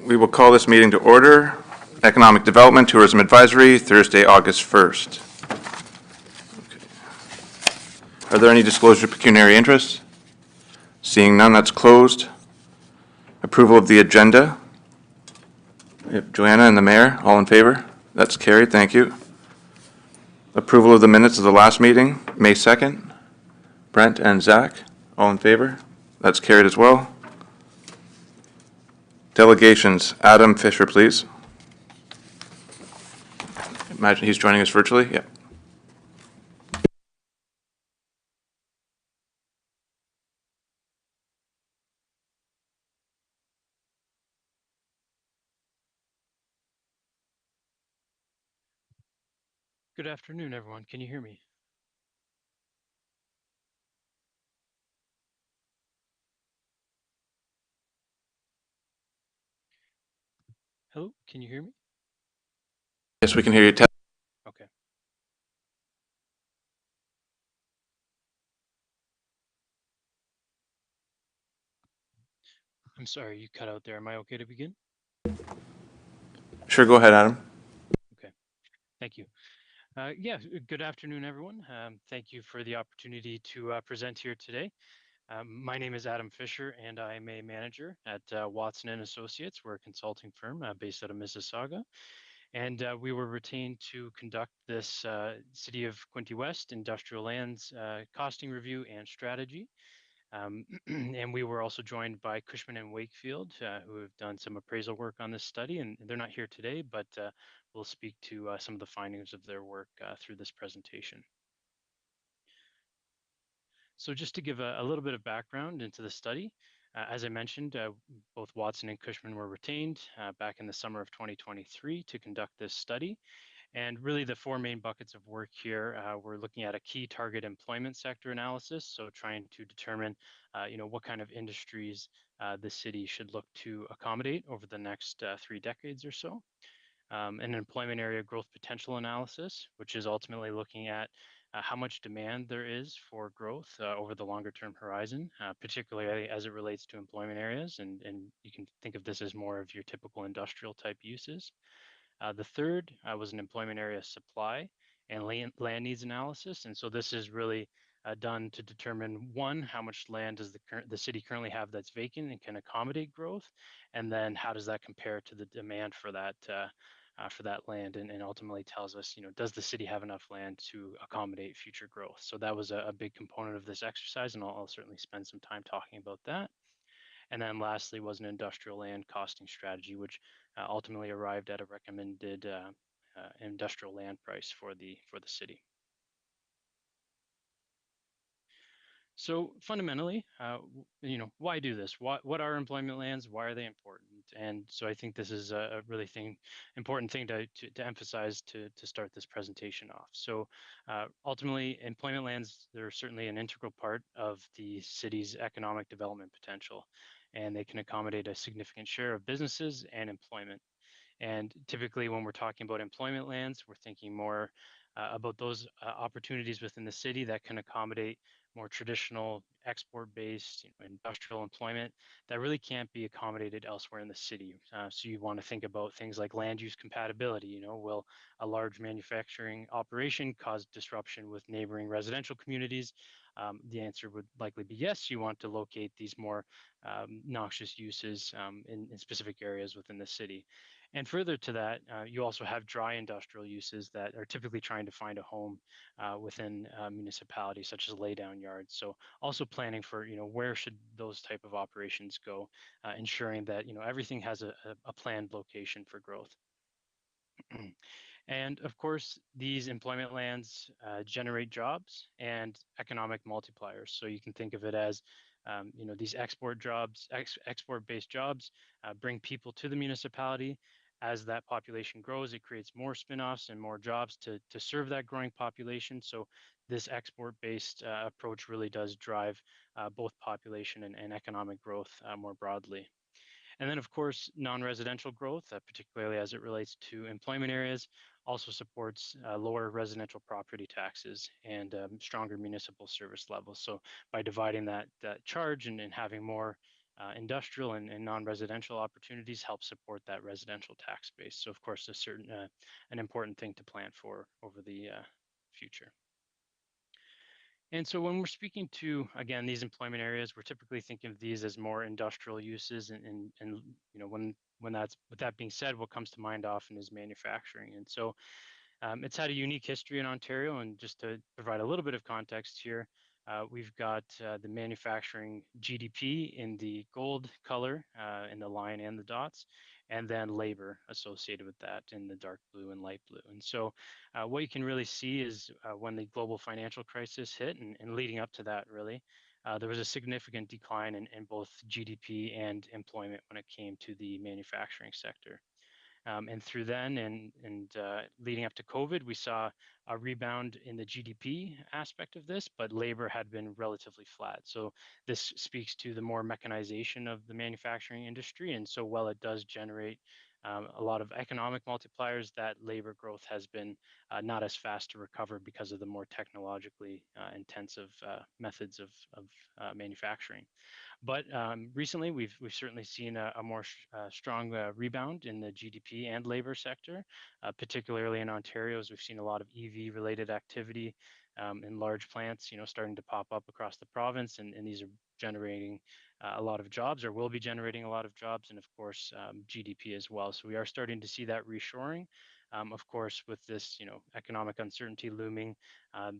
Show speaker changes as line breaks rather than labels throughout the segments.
We will call this meeting to order. Economic Development Tourism Advisory, Thursday, August 1st. Are there any disclosure of pecuniary interests? Seeing none, that's closed. Approval of the agenda. We have Joanna and the mayor, all in favor? That's carried, thank you. Approval of the minutes of the last meeting, May 2nd. Brent and Zach, all in favor? That's carried as well. Delegations, Adam Fisher, please. Imagine he's joining us virtually. Yep.
Good afternoon, everyone. Can you hear me? Hello, can you hear me?
Yes, we can hear you.
Okay. I'm sorry, you cut out there. Am I okay to begin?
Sure, go ahead, Adam.
Okay. Thank you. Yeah, good afternoon, everyone. Thank you for the opportunity to present here today. My name is Adam Fisher, and I am a manager at Watson and Associates. We're a consulting firm based out of Mississauga, and we were retained to conduct this City of Quinte West industrial lands costing review and strategy. And we were also joined by Cushman and Wakefield, who have done some appraisal work on this study, and they're not here today, but we'll speak to some of the findings of their work through this presentation. So just to give a little bit of background into the study, as I mentioned, both Watson and Cushman were retained back in the summer of 2023 to conduct this study. And really the four main buckets of work here, we're looking at a key target employment sector analysis. So trying to determine, what kind of industries the city should look to accommodate over the next 3 decades or so. An employment area growth potential analysis, which is ultimately looking at how much demand there is for growth over the longer term horizon, particularly as it relates to employment areas. And you can think of this as more of your typical industrial type uses. The third was an employment area supply and land needs analysis. And so this is really done to determine one, how much land does the city currently have that's vacant and can accommodate growth, and then how does that compare to the demand for that land, and ultimately tells us, does the city have enough land to accommodate future growth? So that was a big component of this exercise, and I'll certainly spend some time talking about that. And then lastly was an industrial land costing strategy, which ultimately arrived at a recommended industrial land price for the city. So fundamentally, why do this? What are employment lands? Why are they important? And so I think this is a really important thing to emphasize to start this presentation off. So ultimately, employment lands, they're certainly an integral part of the city's economic development potential, and they can accommodate a significant share of businesses and employment. And typically, when we're talking about employment lands, we're thinking more about those opportunities within the city that can accommodate more traditional export-based, industrial employment that really can't be accommodated elsewhere in the city. So you want to think about things like land use compatibility. Will a large manufacturing operation cause disruption with neighboring residential communities? The answer would likely be yes. You want to locate these more noxious uses in specific areas within the city. And further to that, you also have dry industrial uses that are typically trying to find a home within municipalities, such as laydown yards. So also planning for, where should those type of operations go, ensuring that, everything has a planned location for growth. And of course, these employment lands generate jobs and economic multipliers. So you can think of it as, these export jobs, export-based jobs bring people to the municipality. As that population grows, it creates more spin-offs and more jobs to serve that growing population. So this export-based approach really does drive both population and economic growth more broadly. And then, of course, non-residential growth, particularly as it relates to employment areas, also supports lower residential property taxes and stronger municipal service levels. So by dividing that charge and having more industrial and non-residential opportunities help support that residential tax base. So of course, an important thing to plan for over the future. And so when we're speaking to, again, these employment areas, we're typically thinking of these as more industrial uses. And when that's, with that being said, what comes to mind often is manufacturing. And so it's had a unique history in Ontario, and just to provide a little bit of context here, we've got the manufacturing GDP in the gold color in the line and the dots, and then labor associated with that in the dark blue and light blue. And so what you can really see is when the global financial crisis hit and leading up to that, really, there was a significant decline in both GDP and employment when it came to the manufacturing sector. And through then and leading up to COVID, we saw a rebound in the GDP aspect of this, but labor had been relatively flat. So this speaks to the more mechanization of the manufacturing industry. And so while it does generate a lot of economic multipliers, that labor growth has been not as fast to recover because of the more technologically intensive methods of manufacturing. But recently, we've certainly seen a more strong rebound in the GDP and labor sector, particularly in Ontario, as we've seen a lot of EV-related activity in large plants, starting to pop up across the province, and these are generating a lot of jobs, or will be generating a lot of jobs, and of course GDP as well. So we are starting to see that reshoring. Of course, with this, economic uncertainty looming,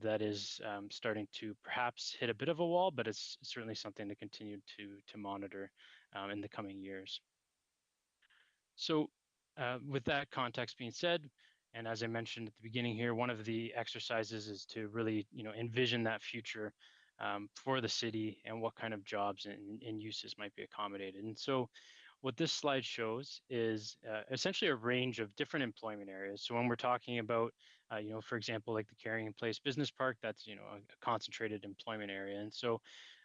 that is starting to perhaps hit a bit of a wall, but it's certainly something to continue to monitor in the coming years. So with that context being said, and as I mentioned at the beginning here, one of the exercises is to really, envision that future for the city and what kind of jobs and uses might be accommodated. And so what this slide shows is essentially a range of different employment areas. So when we're talking about, for example, like the Carrying Place Business Park, that's, a concentrated employment area. And so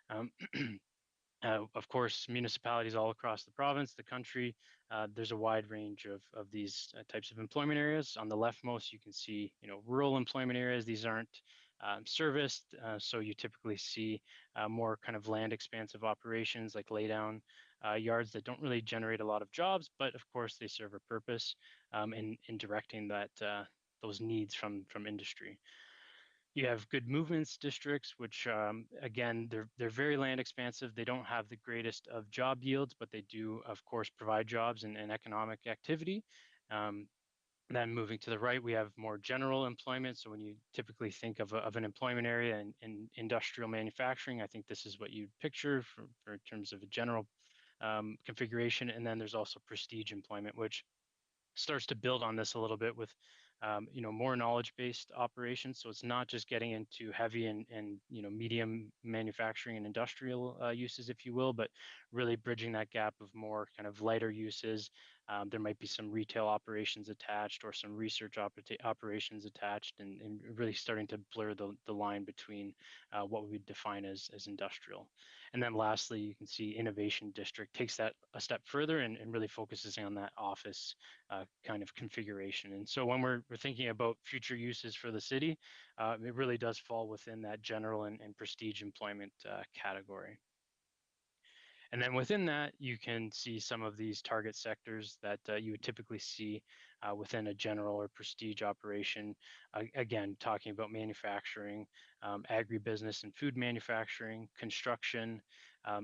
um, of course, municipalities all across the province, the country, there's a wide range of these types of employment areas. On the leftmost, you can see, rural employment areas. These aren't serviced, so you typically see more kind of land expansive operations like laydown yards that don't really generate a lot of jobs, but of course they serve a purpose in directing those needs from industry. You have good movements districts, which again, they're very land expansive. They don't have the greatest of job yields, but they do, of course, provide jobs and economic activity. Um, then moving to the right, we have more general employment. So when you typically think of an employment area in industrial manufacturing, I think this is what you'd picture for in terms of a general configuration. And then there's also prestige employment, which starts to build on this a little bit with more knowledge-based operations. So it's not just getting into heavy and medium manufacturing and industrial uses, if you will, but really bridging that gap of more kind of lighter uses. There might be some retail operations attached or some research operations attached, and really starting to blur the line between what we would define as industrial. And then lastly, you can see Innovation District takes that a step further and really focuses on that office kind of configuration. And so when we're thinking about future uses for the city, it really does fall within that general and prestige employment category. And then within that, you can see some of these target sectors that you would typically see within a general or prestige operation. Again, talking about manufacturing, agribusiness and food manufacturing, construction,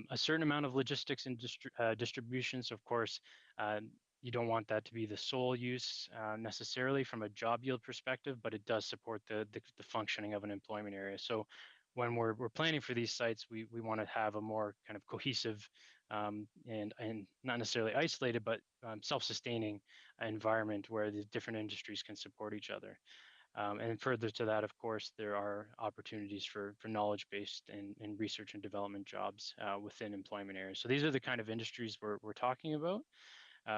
a certain amount of logistics and distribution. So of course, you don't want that to be the sole use necessarily from a job yield perspective, but it does support the functioning of an employment area. So when we're planning for these sites, we want to have a more kind of cohesive and not necessarily isolated, but self-sustaining environment where the different industries can support each other. And further to that, of course, there are opportunities for knowledge-based and research and development jobs within employment areas. So these are the kind of industries we're talking about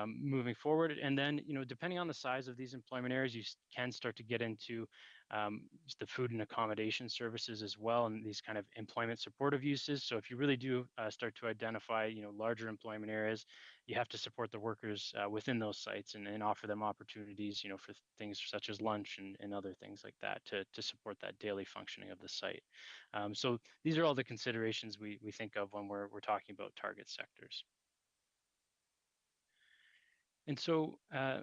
moving forward. And then, depending on the size of these employment areas, you can start to get into the food and accommodation services as well, and these kind of employment supportive uses. So if you really do start to identify, larger employment areas, you have to support the workers within those sites and offer them opportunities, for things such as lunch and other things like that to support that daily functioning of the site. So these are all the considerations we think of when we're talking about target sectors. And so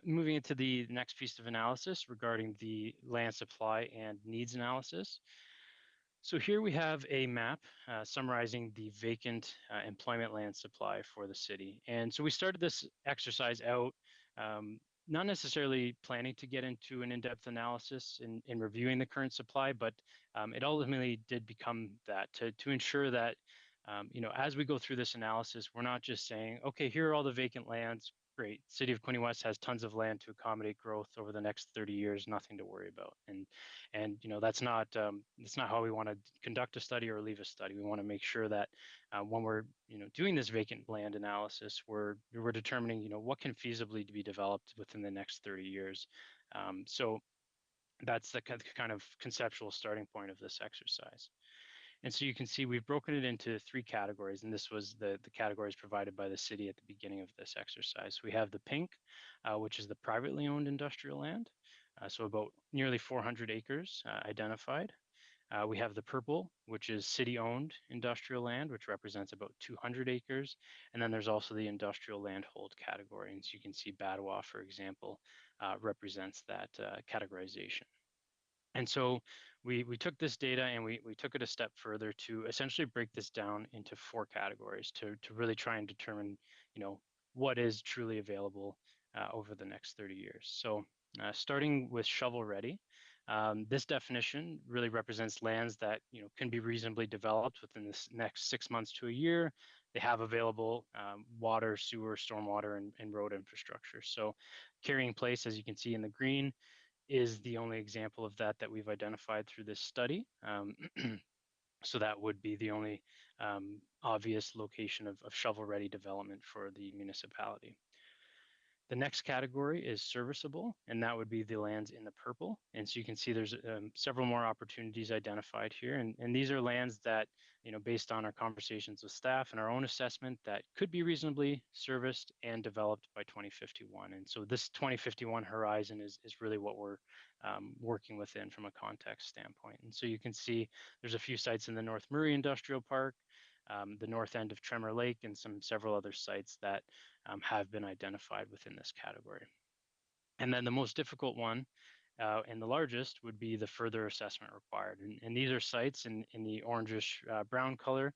moving into the next piece of analysis regarding the land supply and needs analysis. So here we have a map summarizing the vacant employment land supply for the city. And so we started this exercise out, um, not necessarily planning to get into an in-depth analysis in reviewing the current supply, but it ultimately did become that to ensure that, as we go through this analysis, we're not just saying, okay, here are all the vacant lands. Great. City of Quinte West has tons of land to accommodate growth over the next 30 years, nothing to worry about. And that's not how we want to conduct a study or leave a study. We want to make sure that when we're doing this vacant land analysis, we're determining what can feasibly be developed within the next 30 years. So that's the kind of conceptual starting point of this exercise. And so you can see we've broken it into three categories, and this was the categories provided by the city at the beginning of this exercise. We have the pink, which is the privately owned industrial land, so about nearly 400 acres identified. We have the purple, which is city-owned industrial land, which represents about 200 acres. And then there's also the industrial land hold category. And so you can see Badwa, for example, represents that categorization. And so we took this data and we took it a step further to essentially break this down into four categories to really try and determine, what is truly available over the next 30 years. So starting with shovel ready, this definition really represents lands that can be reasonably developed within this next 6 months to a year. They have available water, sewer, stormwater, and road infrastructure. So carrying place, as you can see in the green, is the only example of that we've identified through this study. So that would be the only obvious location of shovel-ready development for the municipality. The next category is serviceable, and that would be the lands in the purple. And so you can see there's several more opportunities identified here. And these are lands that, based on our conversations with staff and our own assessment, that could be reasonably serviced and developed by 2051. And so this 2051 horizon is really what we're working within from a context standpoint. And so you can see there's a few sites in the North Murray Industrial Park, the north end of Tremor Lake, and several other sites that have been identified within this category. And then the most difficult one and the largest would be the further assessment required. And these are sites in the orangish brown color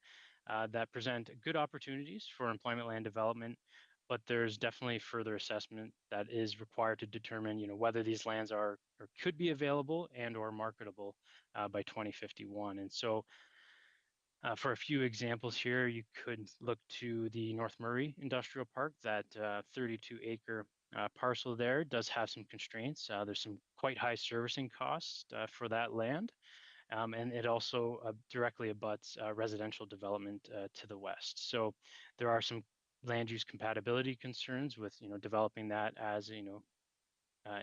that present good opportunities for employment land development, but there's definitely further assessment that is required to determine, whether these lands are or could be available and or marketable by 2051. And so for a few examples here, you could look to the North Murray Industrial Park. That 32-acre parcel there does have some constraints. There's some quite high servicing costs for that land. And it also directly abuts residential development to the west. So there are some land use compatibility concerns with, developing that as,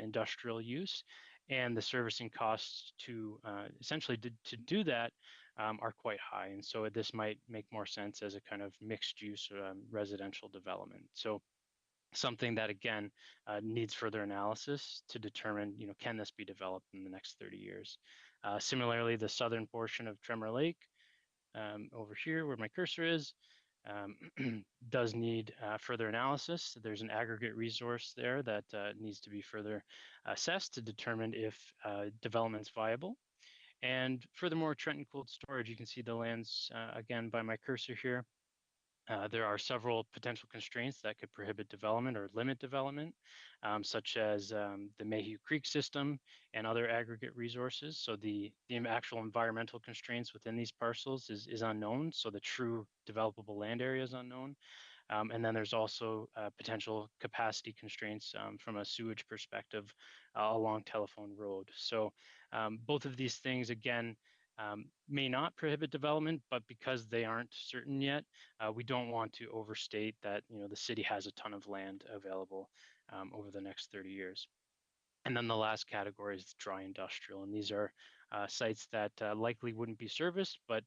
industrial use, and the servicing costs to essentially to do that are quite high. And so this might make more sense as a kind of mixed use residential development. So something that again needs further analysis to determine, can this be developed in the next 30 years? Similarly, the southern portion of Tremor Lake over here where my cursor is, does need further analysis. There's an aggregate resource there that needs to be further assessed to determine if development's viable. And furthermore, Trenton Cold Storage, you can see the lands again by my cursor here. There are several potential constraints that could prohibit development or limit development, such as the Mayhew Creek system and other aggregate resources. So the actual environmental constraints within these parcels is unknown. So the true developable land area is unknown. And then there's also potential capacity constraints from a sewage perspective along Telephone Road. So both of these things, again, may not prohibit development, but because they aren't certain yet, we don't want to overstate that the city has a ton of land available over the next 30 years. And then the last category is dry industrial, and these are sites that likely wouldn't be serviced, but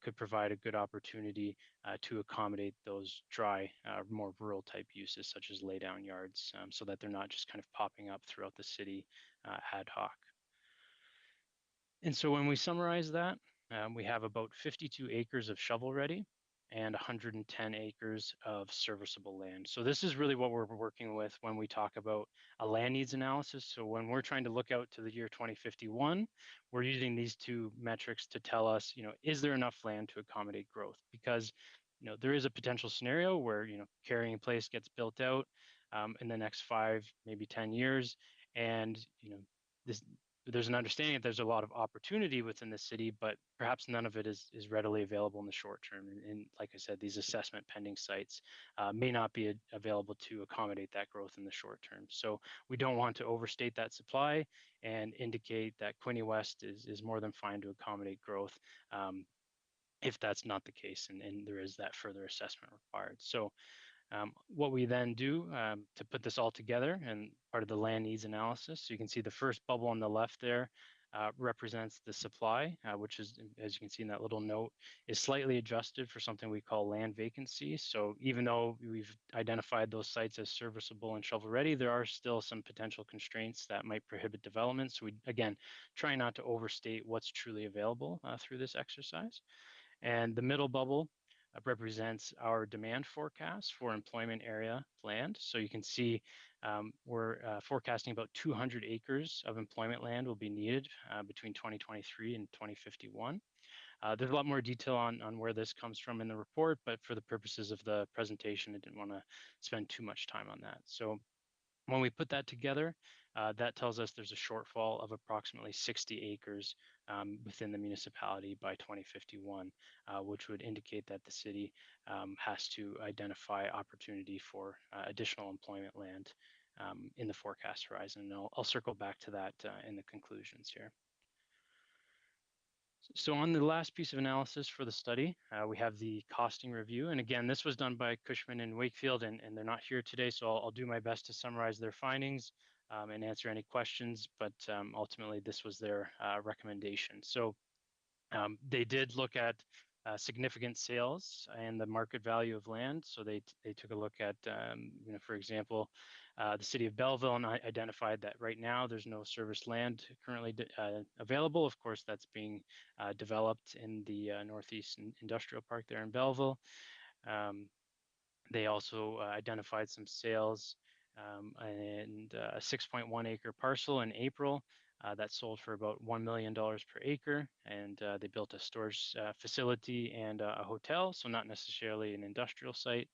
could provide a good opportunity to accommodate those dry, more rural type uses, such as laydown yards, so that they're not just kind of popping up throughout the city ad hoc. And so when we summarize that, we have about 52 acres of shovel ready and 110 acres of serviceable land. So this is really what we're working with when we talk about a land needs analysis. So when we're trying to look out to the year 2051, we're using these two metrics to tell us, is there enough land to accommodate growth? Because, there is a potential scenario where, carrying place gets built out in the next 5, maybe 10 years, and, this there's an understanding that there's a lot of opportunity within the city, but perhaps none of it is readily available in the short term. And like I said, these assessment pending sites may not be available to accommodate that growth in the short term. So we don't want to overstate that supply and indicate that Quinte West is more than fine to accommodate growth if that's not the case, and there is that further assessment required. So what we then do to put this all together and part of the land needs analysis, so you can see the first bubble on the left there represents the supply, which is, as you can see in that little note, is slightly adjusted for something we call land vacancy. So even though we've identified those sites as serviceable and shovel ready, there are still some potential constraints that might prohibit development. So we, again, try not to overstate what's truly available through this exercise. And the middle bubble represents our demand forecast for employment area land. So you can see we're forecasting about 200 acres of employment land will be needed between 2023 and 2051. There's a lot more detail on where this comes from in the report, but for the purposes of the presentation, I didn't want to spend too much time on that. So when we put that together, that tells us there's a shortfall of approximately 60 acres within the municipality by 2051, which would indicate that the city has to identify opportunity for additional employment land in the forecast horizon. And I'll circle back to that in the conclusions here. So on the last piece of analysis for the study, we have the costing review. And again, this was done by Cushman and Wakefield, and they're not here today, so I'll do my best to summarize their findings and answer any questions, but ultimately this was their recommendation. So they did look at significant sales and the market value of land. So they took a look at, for example, the city of Belleville, and identified that right now there's no service land currently available. Of course, that's being developed in the Northeast Industrial Park there in Belleville. They also identified some sales and a 6.1 acre parcel in April that sold for about $1 million per acre. And they built a storage facility and a hotel, so not necessarily an industrial site.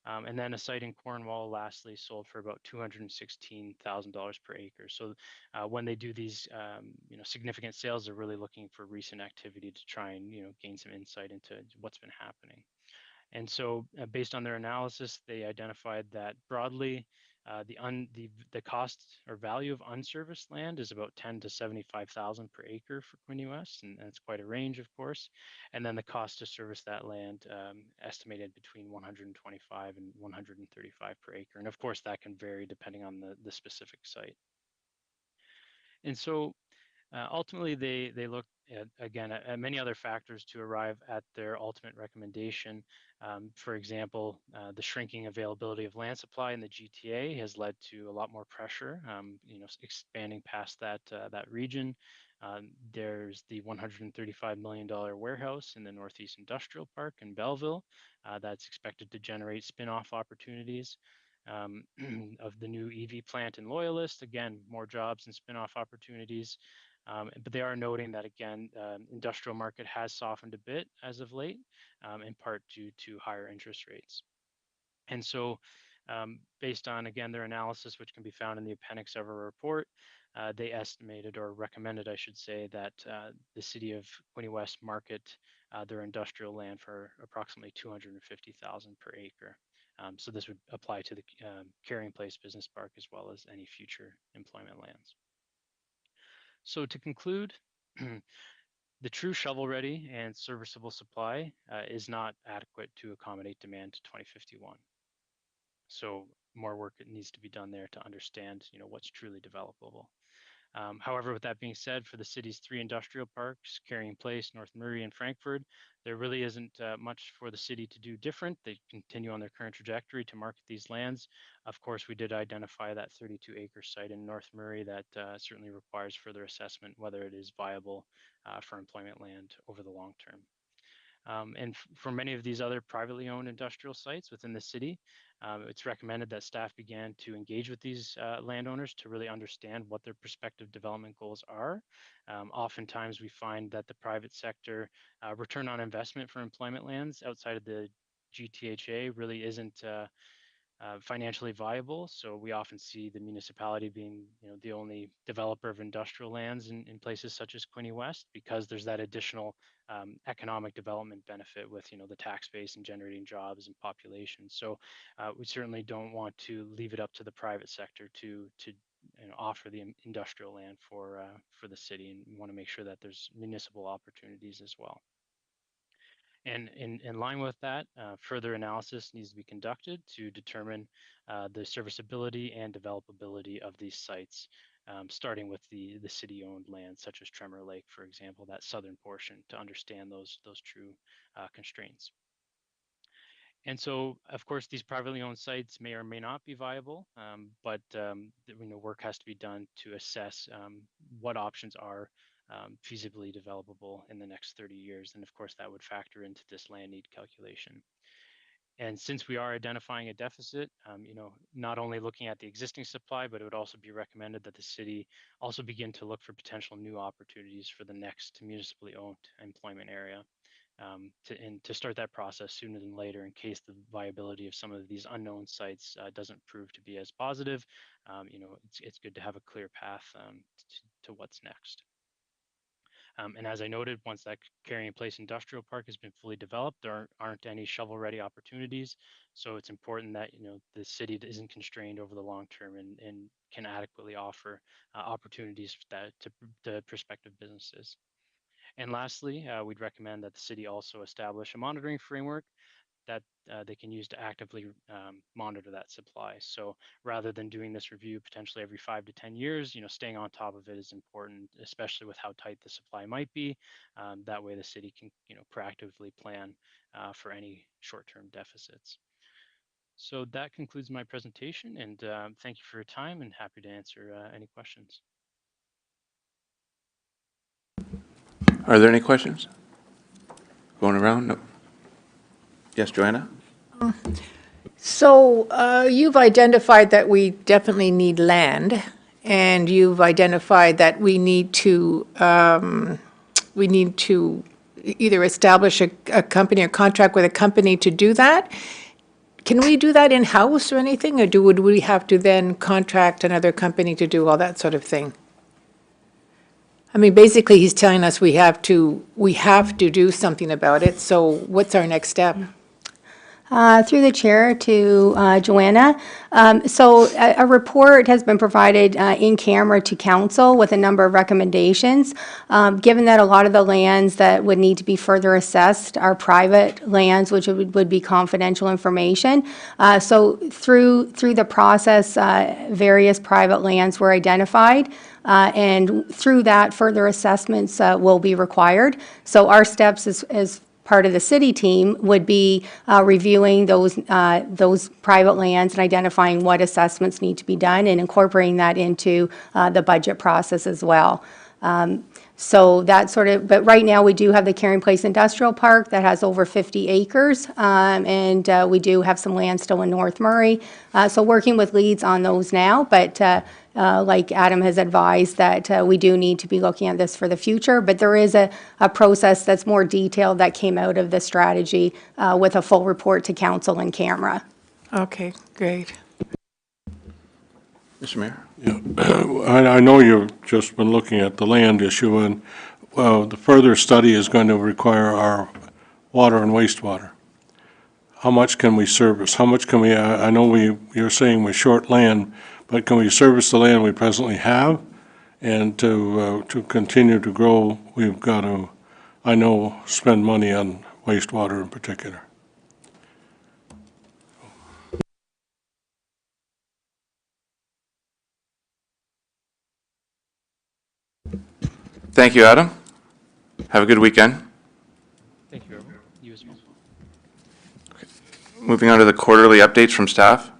And then a site in Cornwall, lastly, sold for about $216,000 per acre. So when they do these, significant sales, they're really looking for recent activity to try and, gain some insight into what's been happening. And so, based on their analysis, they identified that broadly, the cost or value of unserviced land is about 10 to 75,000 per acre for Quinte West, and that's quite a range, of course. And then the cost to service that land estimated between 125 and 135 per acre, and of course that can vary depending on the specific site. And so, ultimately, they looked again at many other factors to arrive at their ultimate recommendation. For example, the shrinking availability of land supply in the GTA has led to a lot more pressure, expanding past that region. There's the $135 million warehouse in the Northeast Industrial Park in Belleville that's expected to generate spin-off opportunities. Of the new EV plant in Loyalist, again, more jobs and spin-off opportunities. But they are noting that, again, industrial market has softened a bit as of late, in part due to higher interest rates. And so based on, again, their analysis, which can be found in the appendix of our report, they estimated or recommended, I should say, that the city of Quinte West market their industrial land for approximately $250,000 per acre. So this would apply to the Carrying Place Business Park as well as any future employment lands. So to conclude, the true shovel-ready and serviceable supply is not adequate to accommodate demand to 2051. So more work needs to be done there to understand, what's truly developable. However, with that being said, for the city's 3 industrial parks, Carrying Place, North Murray, and Frankfurt, there really isn't much for the city to do different. They continue on their current trajectory to market these lands. Of course, we did identify that 32-acre site in North Murray that certainly requires further assessment, whether it is viable for employment land over the long term. And for many of these other privately owned industrial sites within the city, it's recommended that staff began to engage with these landowners to really understand what their prospective development goals are. Oftentimes, we find that the private sector return on investment for employment lands outside of the GTHA really isn't financially viable. So we often see the municipality being, the only developer of industrial lands in places such as Quinte West, because there's that additional economic development benefit with, the tax base and generating jobs and population. So we certainly don't want to leave it up to the private sector to offer the industrial land for the city, and we want to make sure that there's municipal opportunities as well. And in line with that, further analysis needs to be conducted to determine the serviceability and developability of these sites, starting with the city-owned land, such as Tremor Lake, for example, that southern portion, to understand those true constraints. And so, of course, these privately owned sites may or may not be viable, but work has to be done to assess what options are feasibly developable in the next 30 years. And of course, that would factor into this land need calculation. And since we are identifying a deficit, not only looking at the existing supply, but it would also be recommended that the city also begin to look for potential new opportunities for the next municipally owned employment area. To start that process sooner than later, in case the viability of some of these unknown sites doesn't prove to be as positive. It's good to have a clear path to what's next. And as I noted, once that Carrying Place industrial park has been fully developed, there aren't any shovel-ready opportunities. So it's important that the city isn't constrained over the long term and can adequately offer opportunities to prospective businesses. And lastly, we'd recommend that the city also establish a monitoring framework that they can use to actively monitor that supply. So rather than doing this review potentially every 5 to 10 years, staying on top of it is important, especially with how tight the supply might be. That way the city can, proactively plan for any short-term deficits. So that concludes my presentation, and thank you for your time, and happy to answer any questions.
Are there any questions? Going around? No. Yes, Joanna?
So you've identified that we definitely need land, and you've identified that we need to either establish a company or contract with a company to do that. Can we do that in-house or anything, or would we have to then contract another company to do all that sort of thing? I mean, basically, he's telling us we have to do something about it, so what's our next step?
Through the chair to Joanna. So a report has been provided in camera to council with a number of recommendations. Given that a lot of the lands that would need to be further assessed are private lands, which would be confidential information. So through the process, various private lands were identified. And through that, further assessments will be required. So our steps as part of the city team would be reviewing those private lands and identifying what assessments need to be done and incorporating that into the budget process as well. So that but right now we do have the Carrying Place Industrial Park that has over 50 acres, and we do have some land still in North Murray. So working with leads on those now, but like Adam has advised, that we do need to be looking at this for the future, but there is a process that's more detailed that came out of the strategy with a full report to council in camera.
Okay, great.
Mr. Mayor?
Yeah, I know you've just been looking at the land issue, and the further study is going to require our water and wastewater. How much can we service? How much can we, I know you're saying we're short land, but can we service the land we presently have? And to continue to grow, we've got to, I know, spend money on wastewater in particular.
Thank you, Adam. Have a good weekend.
Thank you, everyone. You as well.
Moving on to the quarterly updates from staff.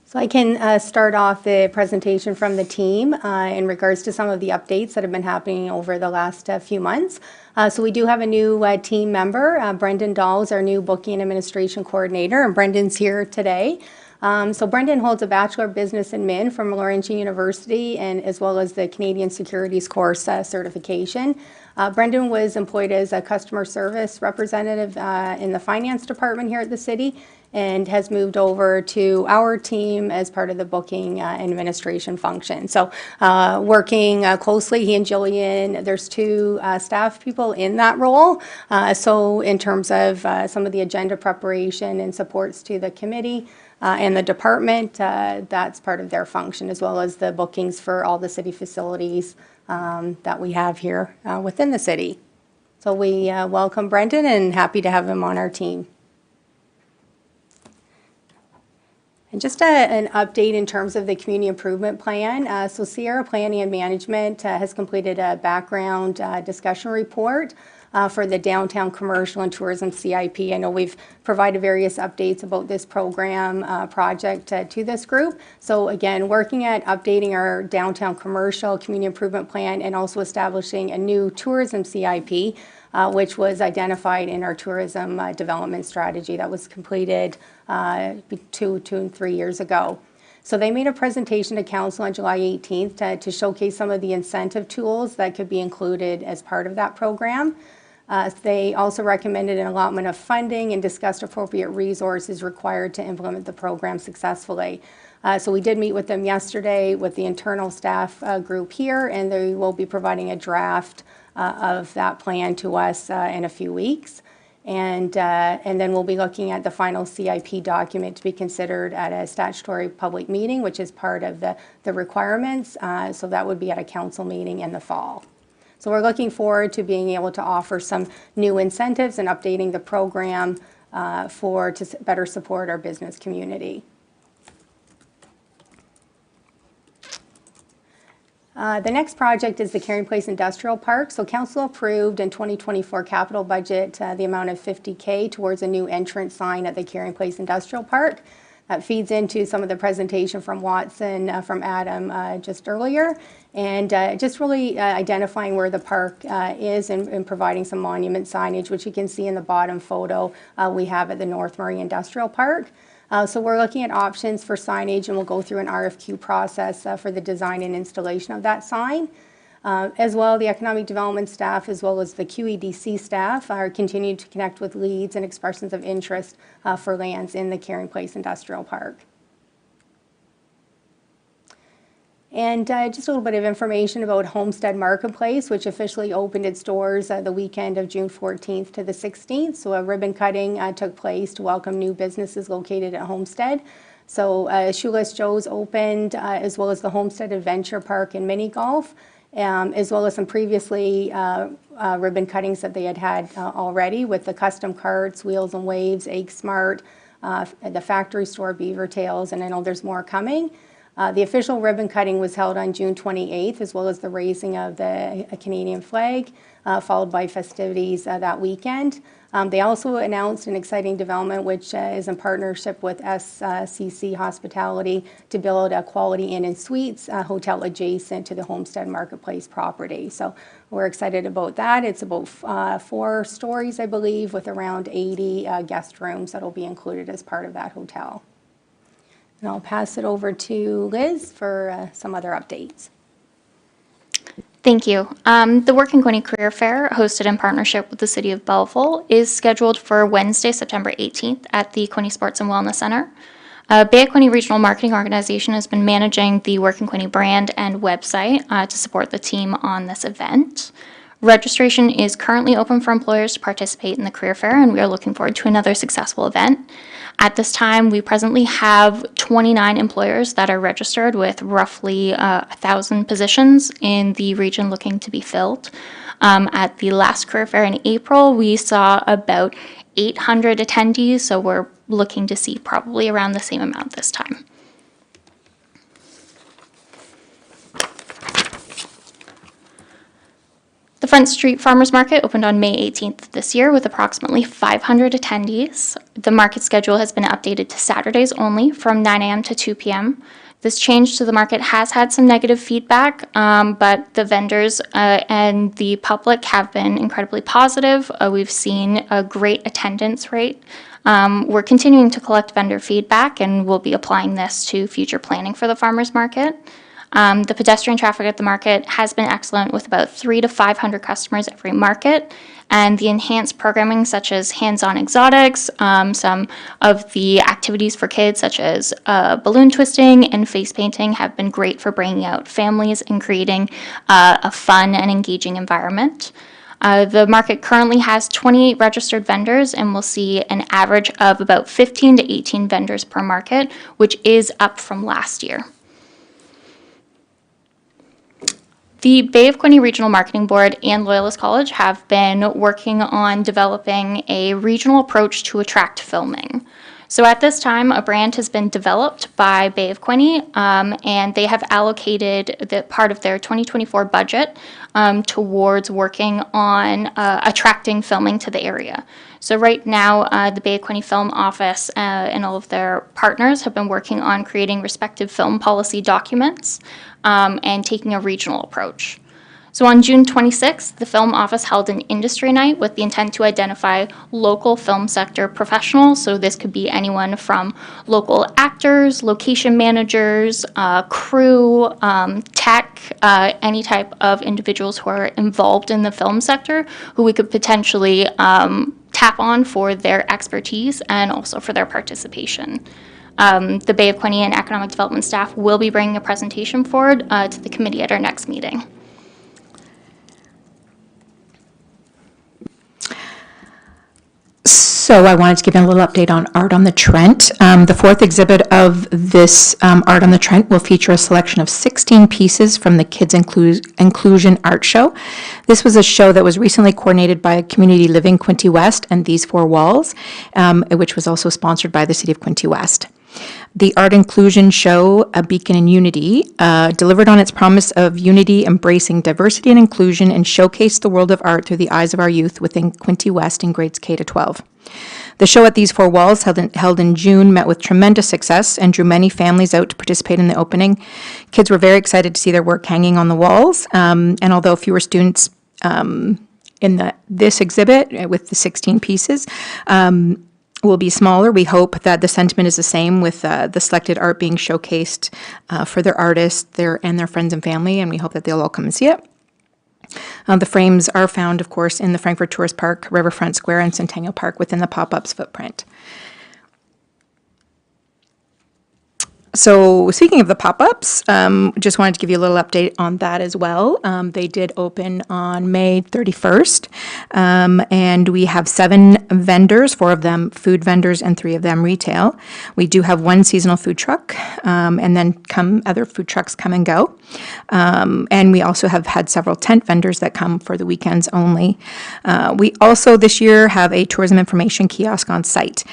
So I can start off the presentation from the team in regards to some of the updates that have been happening over the last few months. So we do have a new team member. Brendan Dahl is our new booking and administration coordinator, and Brendan's here today. So Brendan holds a Bachelor of Business Admin from Laurentian University, and as well as the Canadian Securities Course certification. Brendan was employed as a customer service representative in the finance department here at the city, and has moved over to our team as part of the booking administration function. So working closely, he and Jillian, there's two staff people in that role. So in terms of some of the agenda preparation and supports to the committee and the department, that's part of their function, as well as the bookings for all the city facilities that we have here within the city. So we welcome Brendan and happy to have him on our team. And just an update in terms of the community improvement plan. So Sierra Planning and Management has completed a background discussion report for the Downtown Commercial and Tourism CIP. I know we've provided various updates about this program project to this group. So again, working at updating our Downtown Commercial Community Improvement Plan and also establishing a new tourism CIP, which was identified in our tourism development strategy that was completed 2 and 3 years ago. So they made a presentation to council on July 18th to showcase some of the incentive tools that could be included as part of that program. They also recommended an allotment of funding and discussed appropriate resources required to implement the program successfully. So we did meet with them yesterday with the internal staff group here, and they will be providing a draft of that plan to us in a few weeks. And then we'll be looking at the final CIP document to be considered at a statutory public meeting, which is part of the requirements. So that would be at a council meeting in the fall. So we're looking forward to being able to offer some new incentives and updating the program to better support our business community. The next project is the Carrying Place Industrial Park. So council approved in 2024 capital budget the amount of $50,000 towards a new entrance sign at the Carrying Place Industrial Park. That feeds into some of the presentation from Watson, from Adam just earlier, and just really identifying where the park is and providing some monument signage, which you can see in the bottom photo we have at the North Murray Industrial Park. So we're looking at options for signage, and we'll go through an RFQ process for the design and installation of that sign. As well, the economic development staff, as well as the QEDC staff, are continuing to connect with leads and expressions of interest for lands in the Carrying Place Industrial Park. And just a little bit of information about Homestead Marketplace, which officially opened its doors the weekend of June 14th to the 16th. So a ribbon cutting took place to welcome new businesses located at Homestead. So Shoeless Joe's opened, as well as the Homestead Adventure Park and Mini Golf, as well as some previously ribbon cuttings that they had already with the custom carts, Wheels and Waves, Egg Smart, the factory store, Beaver Tails, and I know there's more coming. The official ribbon cutting was held on June 28th, as well as the raising of the Canadian flag, followed by festivities that weekend. They also announced an exciting development, which is in partnership with SCC Hospitality to build a Quality Inn and Suites hotel adjacent to the Homestead Marketplace property. So we're excited about that. It's about 4 stories, I believe, with around 80 guest rooms that will be included as part of that hotel. And I'll pass it over to Liz for some other updates.
Thank you. The Work in Quinte Career Fair, hosted in partnership with the City of Belleville, is scheduled for Wednesday, September 18th at the Quinte Sports and Wellness Center. Bay of Quinte Regional Marketing Organization has been managing the Work in Quinte brand and website to support the team on this event. Registration is currently open for employers to participate in the career fair, and we are looking forward to another successful event. At this time, we presently have 29 employers that are registered with roughly 1,000 positions in the region looking to be filled. At the last career fair in April, we saw about 800 attendees, so we're looking to see probably around the same amount this time. The Front Street Farmers Market opened on May 18th this year with approximately 500 attendees. The market schedule has been updated to Saturdays only from 9 a.m. to 2 p.m. This change to the market has had some negative feedback, but the vendors and the public have been incredibly positive. We've seen a great attendance rate. We're continuing to collect vendor feedback, and we'll be applying this to future planning for the farmers market. The pedestrian traffic at the market has been excellent, with about 300 to 500 customers every market, and the enhanced programming such as hands-on exotics, some of the activities for kids such as balloon twisting and face painting have been great for bringing out families and creating a fun and engaging environment. The market currently has 28 registered vendors, and we'll see an average of about 15 to 18 vendors per market, which is up from last year. The Bay of Quinte Regional Marketing Board and Loyalist College have been working on developing a regional approach to attract filming. So at this time, a brand has been developed by Bay of Quinte, and they have allocated the part of their 2024 budget towards working on attracting filming to the area. So right now, the Bay of Quinte Film Office and all of their partners have been working on creating respective film policy documents and taking a regional approach. So on June 26th, the Film Office held an industry night with the intent to identify local film sector professionals. So this could be anyone from local actors, location managers, crew, tech, any type of individuals who are involved in the film sector who we could potentially tap on for their expertise and also for their participation. The Bay of Quinte and Economic Development staff will be bringing a presentation forward to the committee at our next meeting.
So I wanted to give you a little update on Art on the Trent. The fourth exhibit of this Art on the Trent will feature a selection of 16 pieces from the Kids Inclusion Art Show. This was a show that was recently coordinated by Community Living Quinte West and These Four Walls, which was also sponsored by the City of Quinte West. The Art Inclusion Show, A Beacon in Unity, delivered on its promise of unity, embracing diversity and inclusion, and showcased the world of art through the eyes of our youth within Quinte West in grades K to 12. The show at These Four Walls, held in June, met with tremendous success and drew many families out to participate in the opening. Kids were very excited to see their work hanging on the walls, and although fewer students in this exhibit with the 16 pieces, will be smaller. We hope that the sentiment is the same with the selected art being showcased for their artists, and their friends and family, and we hope that they'll all come and see it. The frames are found, of course, in the Frankfurt Tourist Park, Riverfront Square, and Centennial Park within the pop-up's footprint. So speaking of the pop-ups, just wanted to give you a little update on that as well. They did open on May 31st, and we have 7 vendors, 4 of them food vendors and 3 of them retail. We do have 1 seasonal food truck, and then other food trucks come and go. And we also have had several tent vendors that come for the weekends only. We also this year have a tourism information kiosk on site.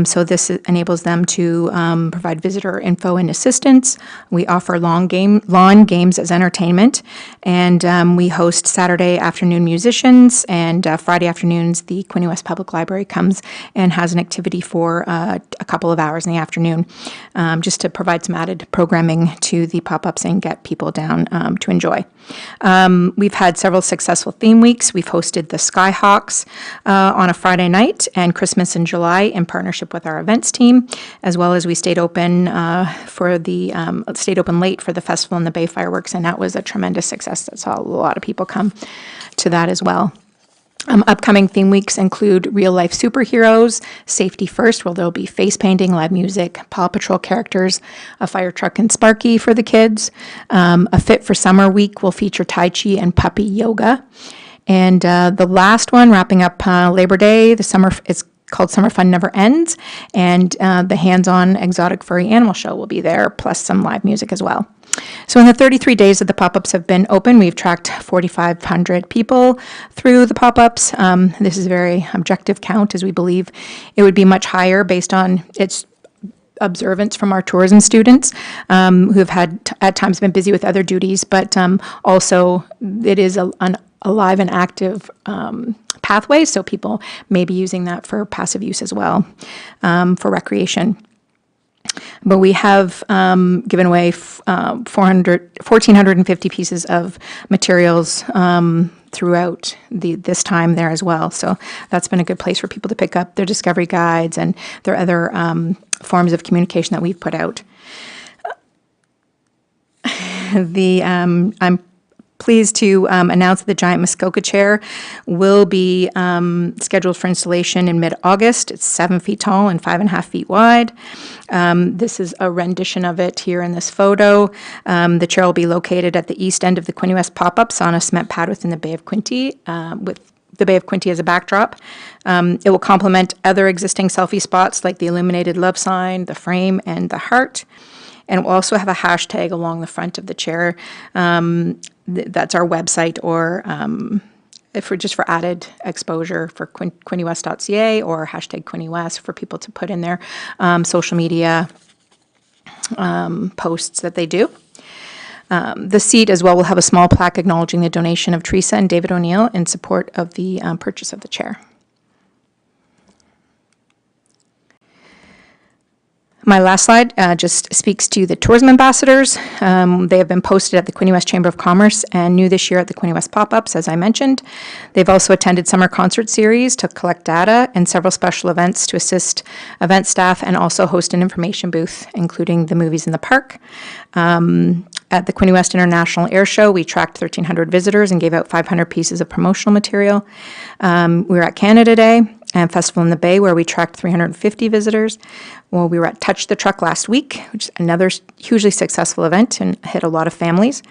So this enables them to provide visitor info and assistance. We offer lawn games as entertainment, and we host Saturday afternoon musicians, and Friday afternoons the Quinte West Public Library comes and has an activity for a couple of hours in the afternoon, just to provide some added programming to the pop-ups and get people down to enjoy. We've had several successful theme weeks. We've hosted the Skyhawks on a Friday night, and Christmas in July in partnership with our events team, as well as we stayed open late for the festival and the Bay Fireworks, and that was a tremendous success. That saw a lot of people come to that as well. Upcoming theme weeks include Real Life Superheroes, Safety First, where there'll be face painting, live music, Paw Patrol characters, a fire truck and Sparky for the kids. A Fit for Summer week will feature Tai Chi and puppy yoga.
And the last one, wrapping up Labor Day, it's called Summer Fun Never Ends, and the hands-on exotic furry animal show will be there, plus some live music as well. So in the 33 days that the pop-ups have been open, we've tracked 4,500 people through the pop-ups. This is a very objective count, as we believe it would be much higher based on its observance from our tourism students, who have had at times been busy with other duties, but also it is an alive and active pathway, so people may be using that for passive use as well, for recreation. But we have given away 1,450 pieces of materials throughout this time there as well. So that's been a good place for people to pick up their discovery guides and their other forms of communication that we've put out. I'm pleased to announce that the giant Muskoka chair will be scheduled for installation in mid-August. It's 7 feet tall and 5.5 feet wide. This is a rendition of it here in this photo. The chair will be located at the east end of the Quinte West pop-ups on a cement pad within the Bay of Quinte, with the Bay of Quinte as a backdrop. It will complement other existing selfie spots like the illuminated love sign, the frame, and the heart. And we'll also have a hashtag along the front of the chair. That's our website, or just for added exposure for quintewest.ca, or hashtag QuinteWest for people to put in their social media posts that they do. The seat as well will have a small plaque acknowledging the donation of Teresa and David O'Neill in support of the purchase of the chair. My last slide just speaks to the tourism ambassadors. They have been posted at the Quinte West Chamber of Commerce and new this year at the Quinte West Pop-Ups, as I mentioned. They've also attended summer concert series to collect data and several special events to assist event staff, and also host an information booth, including the movies in the park. At the Quinte West International Air Show, we tracked 1,300 visitors and gave out 500 pieces of promotional material. We were at Canada Day and Festival in the Bay, where we tracked 350 visitors. Well, we were at Touch the Truck last week, which is another hugely successful event and hit a lot of families.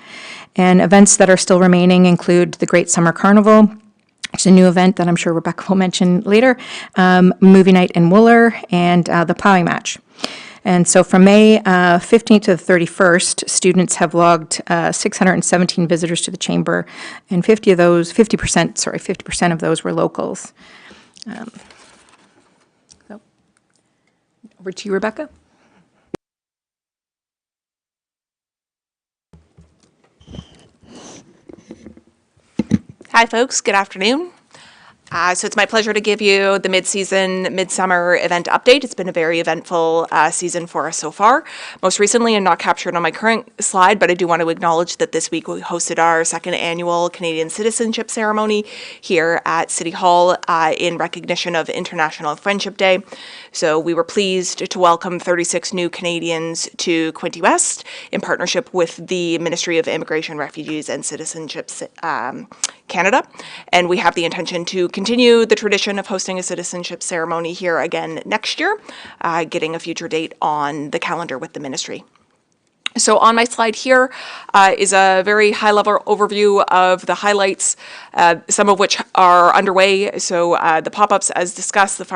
And events that are still remaining include the Great Summer Carnival, which is a new event that I'm sure Rebecca will mention later, movie night in Wooler, and the plowing match. And so from May 15th to the 31st, students have logged 617 visitors to the chamber, and 50% of those were locals. So, over to you, Rebecca.
Hi, folks. Good afternoon. So it's my pleasure to give you the midsummer event update. It's been a very eventful season for us so far. Most recently, and not captured on my current slide, but I do want to acknowledge that this week we hosted our second annual Canadian Citizenship Ceremony here at City Hall in recognition of International Friendship Day. So we were pleased to welcome 36 new Canadians to Quinte West in partnership with the Ministry of Immigration, Refugees and Citizenship Canada. And we have the intention to continue the tradition of hosting a citizenship ceremony here again next year, getting a future date on the calendar with the ministry. So on my slide here is a very high-level overview of the highlights, some of which are underway. So the pop-ups as discussed, the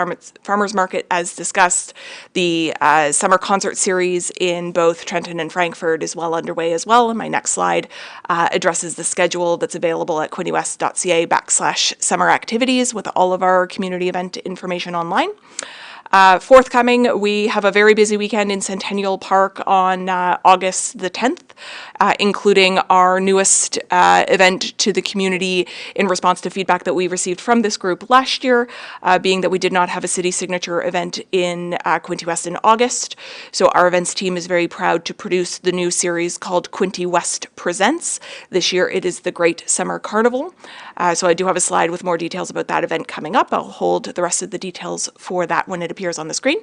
farmers market as discussed, the summer concert series in both Trenton and Frankfurt is well underway as well. And my next slide addresses the schedule that's available at quintewest.ca/summer activities with all of our community event information online. Forthcoming, we have a very busy weekend in Centennial Park on August the 10th, including our newest event to the community in response to feedback that we received from this group last year, being that we did not have a city signature event in Quinte West in August. So our events team is very proud to produce the new series called Quinte West Presents. This year it is the Great Summer Carnival. So I do have a slide with more details about that event coming up. I'll hold the rest of the details for that when it appears on the screen.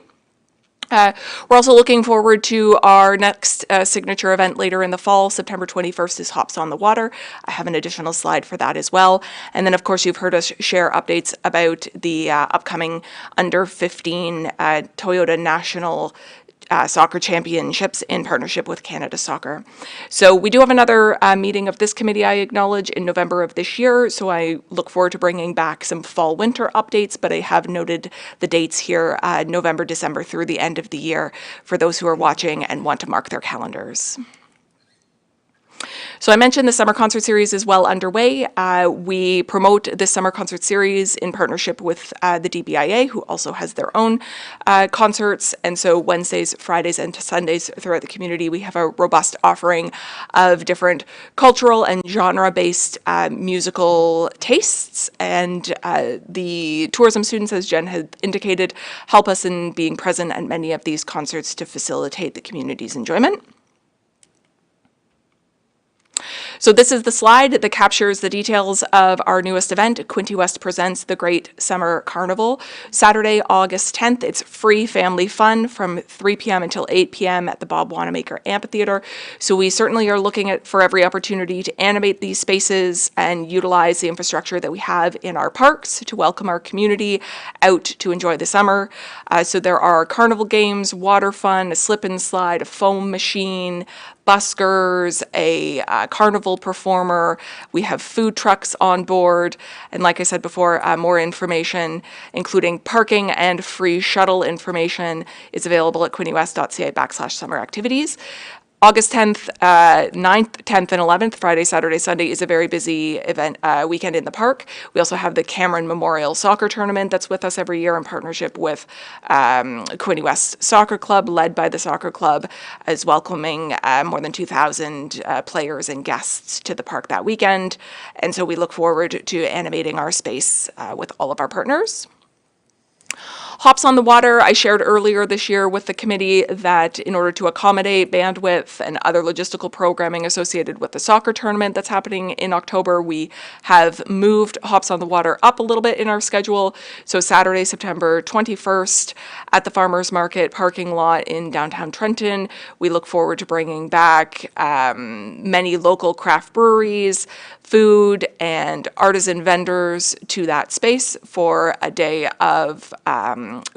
We're also looking forward to our next signature event later in the fall. September 21st is Hops on the Water. I have an additional slide for that as well. And then, of course, you've heard us share updates about the upcoming under 15 Toyota National Soccer Championships in partnership with Canada Soccer. So we do have another meeting of this committee, I acknowledge, in November of this year. So I look forward to bringing back some fall-winter updates, but I have noted the dates here, November, December through the end of the year for those who are watching and want to mark their calendars. So I mentioned the summer concert series is well underway. We promote this summer concert series in partnership with the DBIA, who also has their own concerts. And so Wednesdays, Fridays, and Sundays throughout the community, we have a robust offering of different cultural and genre-based musical tastes. And the tourism students, as Jen had indicated, help us in being present at many of these concerts to facilitate the community's enjoyment. So this is the slide that captures the details of our newest event, Quinte West Presents the Great Summer Carnival. Saturday, August 10th, it's free family fun from 3 p.m. until 8 p.m. at the Bob Wanamaker Amphitheater. So we certainly are looking for every opportunity to animate these spaces and utilize the infrastructure that we have in our parks to welcome our community out to enjoy the summer. So there are carnival games, water fun, a slip and slide, a foam machine, buskers, a carnival performer. We have food trucks on board. And like I said before, more information, including parking and free shuttle information, is available at quintewest.ca/summer activities. August 10th, 9th, 10th, and 11th, Friday, Saturday, Sunday, is a very busy event weekend in the park. We also have the Cameron Memorial Soccer Tournament that's with us every year in partnership with Quinte West Soccer Club, led by the soccer club, is welcoming more than 2,000 players and guests to the park that weekend. And so we look forward to animating our space with all of our partners. Hops on the Water, I shared earlier this year with the committee that in order to accommodate bandwidth and other logistical programming associated with the soccer tournament that's happening in October, we have moved Hops on the Water up a little bit in our schedule. So Saturday, September 21st at the Farmers Market parking lot in downtown Trenton, we look forward to bringing back many local craft breweries, food, and artisan vendors to that space for a day of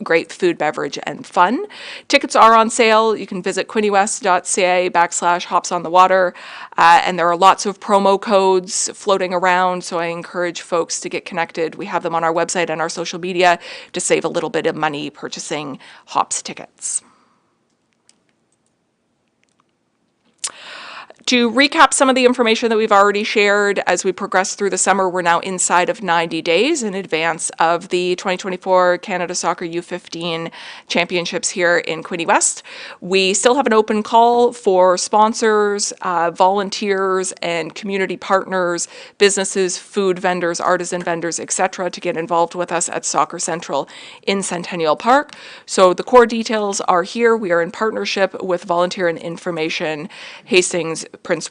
great food, beverage, and fun. Tickets are on sale. You can visit quintewest.ca/hops on the water, and there are lots of promo codes floating around, so I encourage folks to get connected. We have them on our website and our social media to save a little bit of money purchasing Hops tickets. To recap some of the information that we've already shared, as we progress through the summer, we're now inside of 90 days in advance of the 2024 Canada Soccer U15 Championships here in Quinte West. We still have an open call for sponsors, volunteers, and community partners, businesses, food vendors, artisan vendors, etc., to get involved with us at Soccer Central in Centennial Park. So the core details are here. We are in partnership with Volunteer and Information Hastings Prince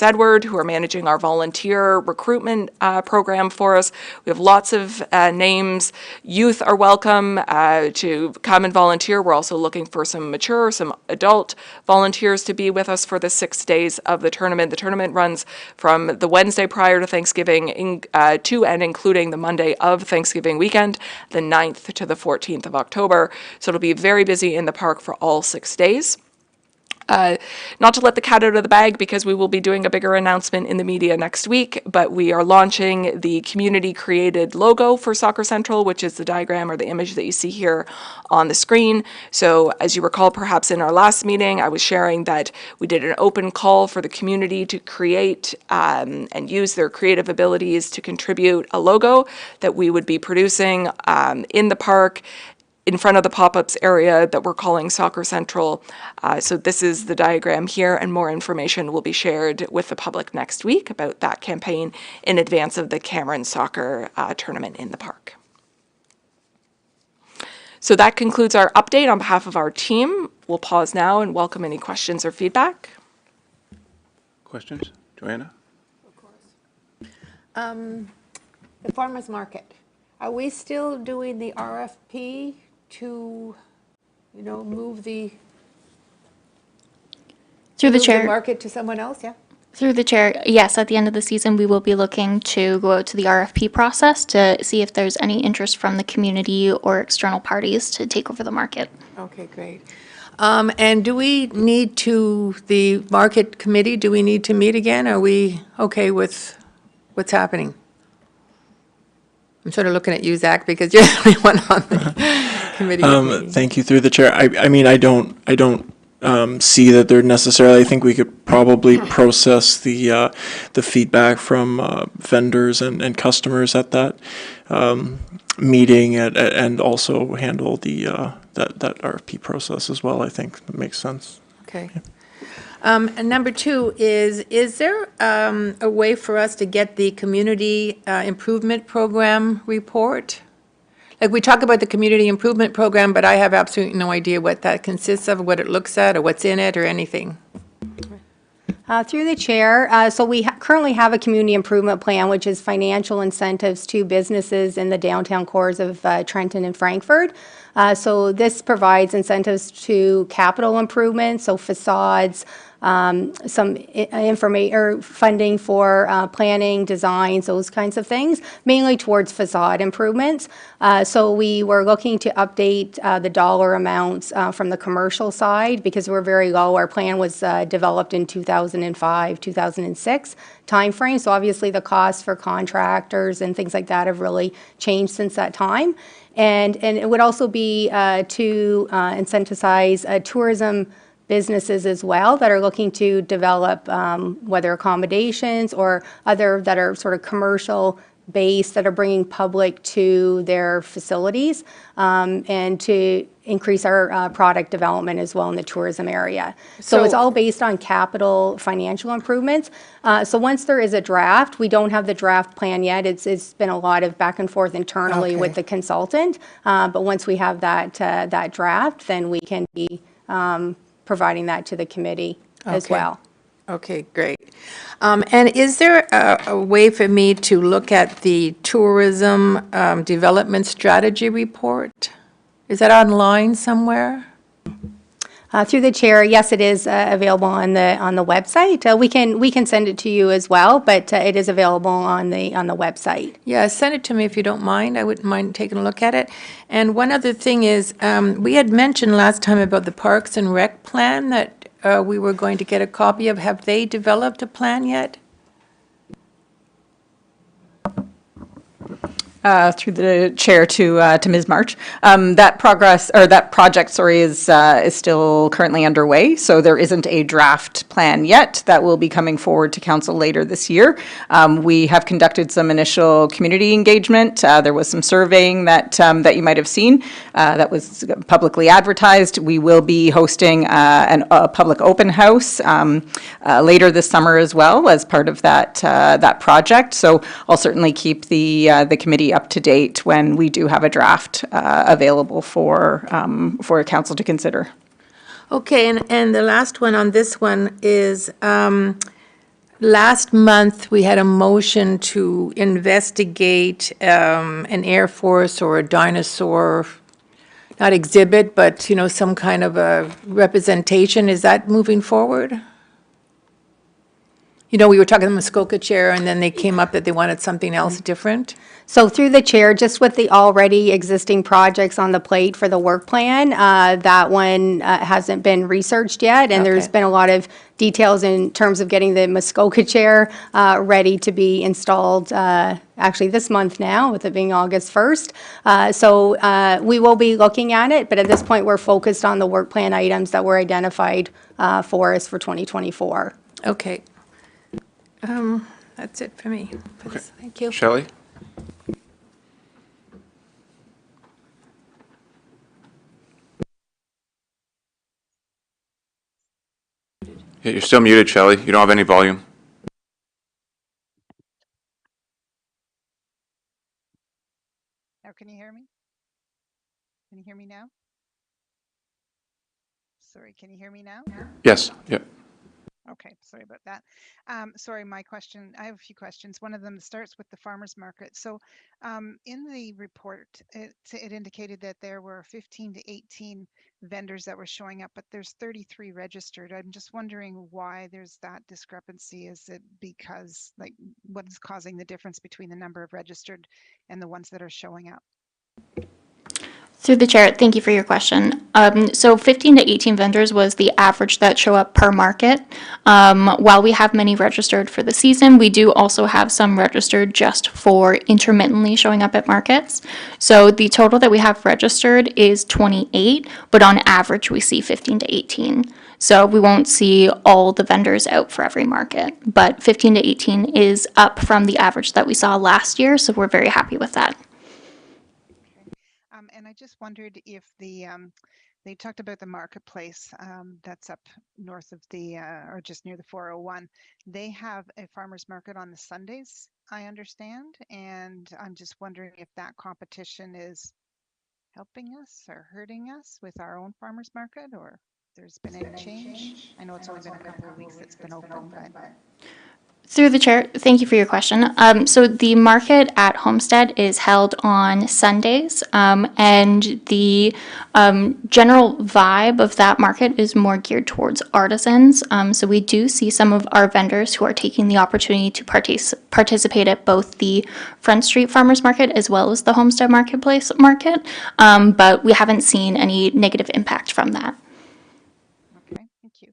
Edward, who are managing our volunteer recruitment program for us. We have lots of names. Youth are welcome to come and volunteer. We're also looking for some mature, some adult volunteers to be with us for the 6 days of the tournament. The tournament runs from the Wednesday prior to Thanksgiving to and including the Monday of Thanksgiving weekend, the 9th to the 14th of October. So it'll be very busy in the park for all 6 days. Not to let the cat out of the bag, because we will be doing a bigger announcement in the media next week, but we are launching the community-created logo for Soccer Central, which is the diagram or the image that you see here on the screen. So as you recall, perhaps in our last meeting, I was sharing that we did an open call for the community to create and use their creative abilities to contribute a logo that we would be producing in the park in front of the pop-ups area that we're calling Soccer Central. So this is the diagram here, and more information will be shared with the public next week about that campaign in advance of the Cameron Soccer tournament in the park. So that concludes our update on behalf of our team. We'll pause now and welcome any questions or feedback.
Questions? Joanna?
The farmer's market, are we still doing the RFP to, move the
Through the
move
chair,
market to someone else? Yeah.
through the chair, yes, at the end of the season, we will be looking to go out to the RFP process to see if there's any interest from the community or external parties to take over the market.
Okay, great. And do we need to, the market committee, do we need to meet again? Are we okay with what's happening? I'm sort of looking at you, Zach, because you're the only one on the committee with me.
Thank you through the chair. I mean, I don't see that they're necessarily. I think we could probably process the feedback from vendors and customers at that meeting and also handle the that RFP process as well. I think that makes sense.
Okay. And number two is there a way for us to get the community improvement program report? Like, we talk about the community improvement program, but I have absolutely no idea what that consists of, what it looks at, or what's in it, or anything.
Through the chair, so we currently have a community improvement plan, which is financial incentives to businesses in the downtown cores of Trenton and Frankfurt. So this provides incentives to capital improvements, so facades, some information or funding for planning, designs, those kinds of things, mainly towards facade improvements. So we were looking to update the dollar amounts from the commercial side because we're very low. Our plan was developed in 2005, 2006 timeframe. So obviously the costs for contractors and things like that have really changed since that time. And it would also be to incentivize tourism businesses as well that are looking to develop whether accommodations or other that are sort of commercial based that are bringing public to their facilities and to increase our product development as well in the tourism area. So it's all based on capital financial improvements. So once there is a draft, we don't have the draft plan yet. It's been a lot of back and forth internally with the consultant. But once we have that draft, then we can be providing that to the committee as well.
Okay, great. And is there a way for me to look at the tourism development strategy report? Is that online somewhere?
Through the chair, yes, it is available on the website. We can send it to you as well, but it is available on the website.
Yeah, send it to me if you don't mind. I wouldn't mind taking a look at it. And one other thing is, we had mentioned last time about the Parks and Rec plan that we were going to get a copy of. Have they developed a plan yet?
Through the chair to Ms. March. That project, is still currently underway, so there isn't a draft plan yet that will be coming forward to council later this year. We have conducted some initial community engagement. There was some surveying that you might have seen that was publicly advertised. We will be hosting a public open house later this summer as well as part of that project. So I'll certainly keep the committee up to date when we do have a draft available for council to consider.
Okay, and the last one on this one is, last month, we had a motion to investigate an Air Force or a dinosaur, not exhibit, but, some kind of a representation. Is that moving forward? We were talking the Muskoka chair, and then they came up that they wanted something else different.
So through the chair, just with the already existing projects on the plate for the work plan, that one hasn't been researched yet, and there's been a lot of details in terms of getting the Muskoka chair ready to be installed actually this month now, with it being August 1st. So we will be looking at it, but at this point, we're focused on the work plan items that were identified for us for 2024.
Okay. That's it for me. Thank you.
Shelley? Yeah, you're still muted, Shelley. You don't have any volume.
Now, can you hear me? Can you hear me now? Sorry, can you hear me now?
Yes, yep.
Okay, sorry about that. Sorry, I have a few questions. One of them starts with the farmers market. So in the report, it indicated that there were 15 to 18 vendors that were showing up, but there's 33 registered. I'm just wondering why there's that discrepancy. Is it because, what is causing the difference between the number of registered and the ones that are showing up?
Through the chair, thank you for your question. So 15 to 18 vendors was the average that show up per market. While we have many registered for the season, we do also have some registered just for intermittently showing up at markets. So the total that we have registered is 28, but on average we see 15 to 18. So we won't see all the vendors out for every market, but 15 to 18 is up from the average that we saw last year, so we're very happy with that.
And I just wondered if they talked about the marketplace that's up north of the, or just near the 401. They have a farmer's market on the Sundays, I understand. And I'm just wondering if that competition is helping us or hurting us with our own farmer's market, or if there's been any change. I know it's only been a couple of weeks it's been open, but.
Through the chair, thank you for your question. So the market at Homestead is held on Sundays, and the general vibe of that market is more geared towards artisans. So we do see some of our vendors who are taking the opportunity to participate at both the Front Street Farmers Market as well as the Homestead Marketplace market, but we haven't seen any negative impact from that.
Okay, thank you.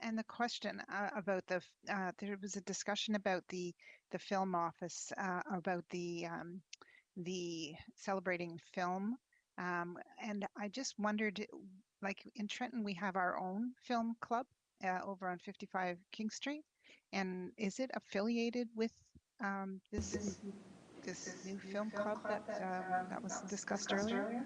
And the question about there was a discussion about the film office, about the celebrating film. And I just wondered, like in Trenton, we have our own film club over on 55 King Street. And is it affiliated with this new film club that was discussed earlier?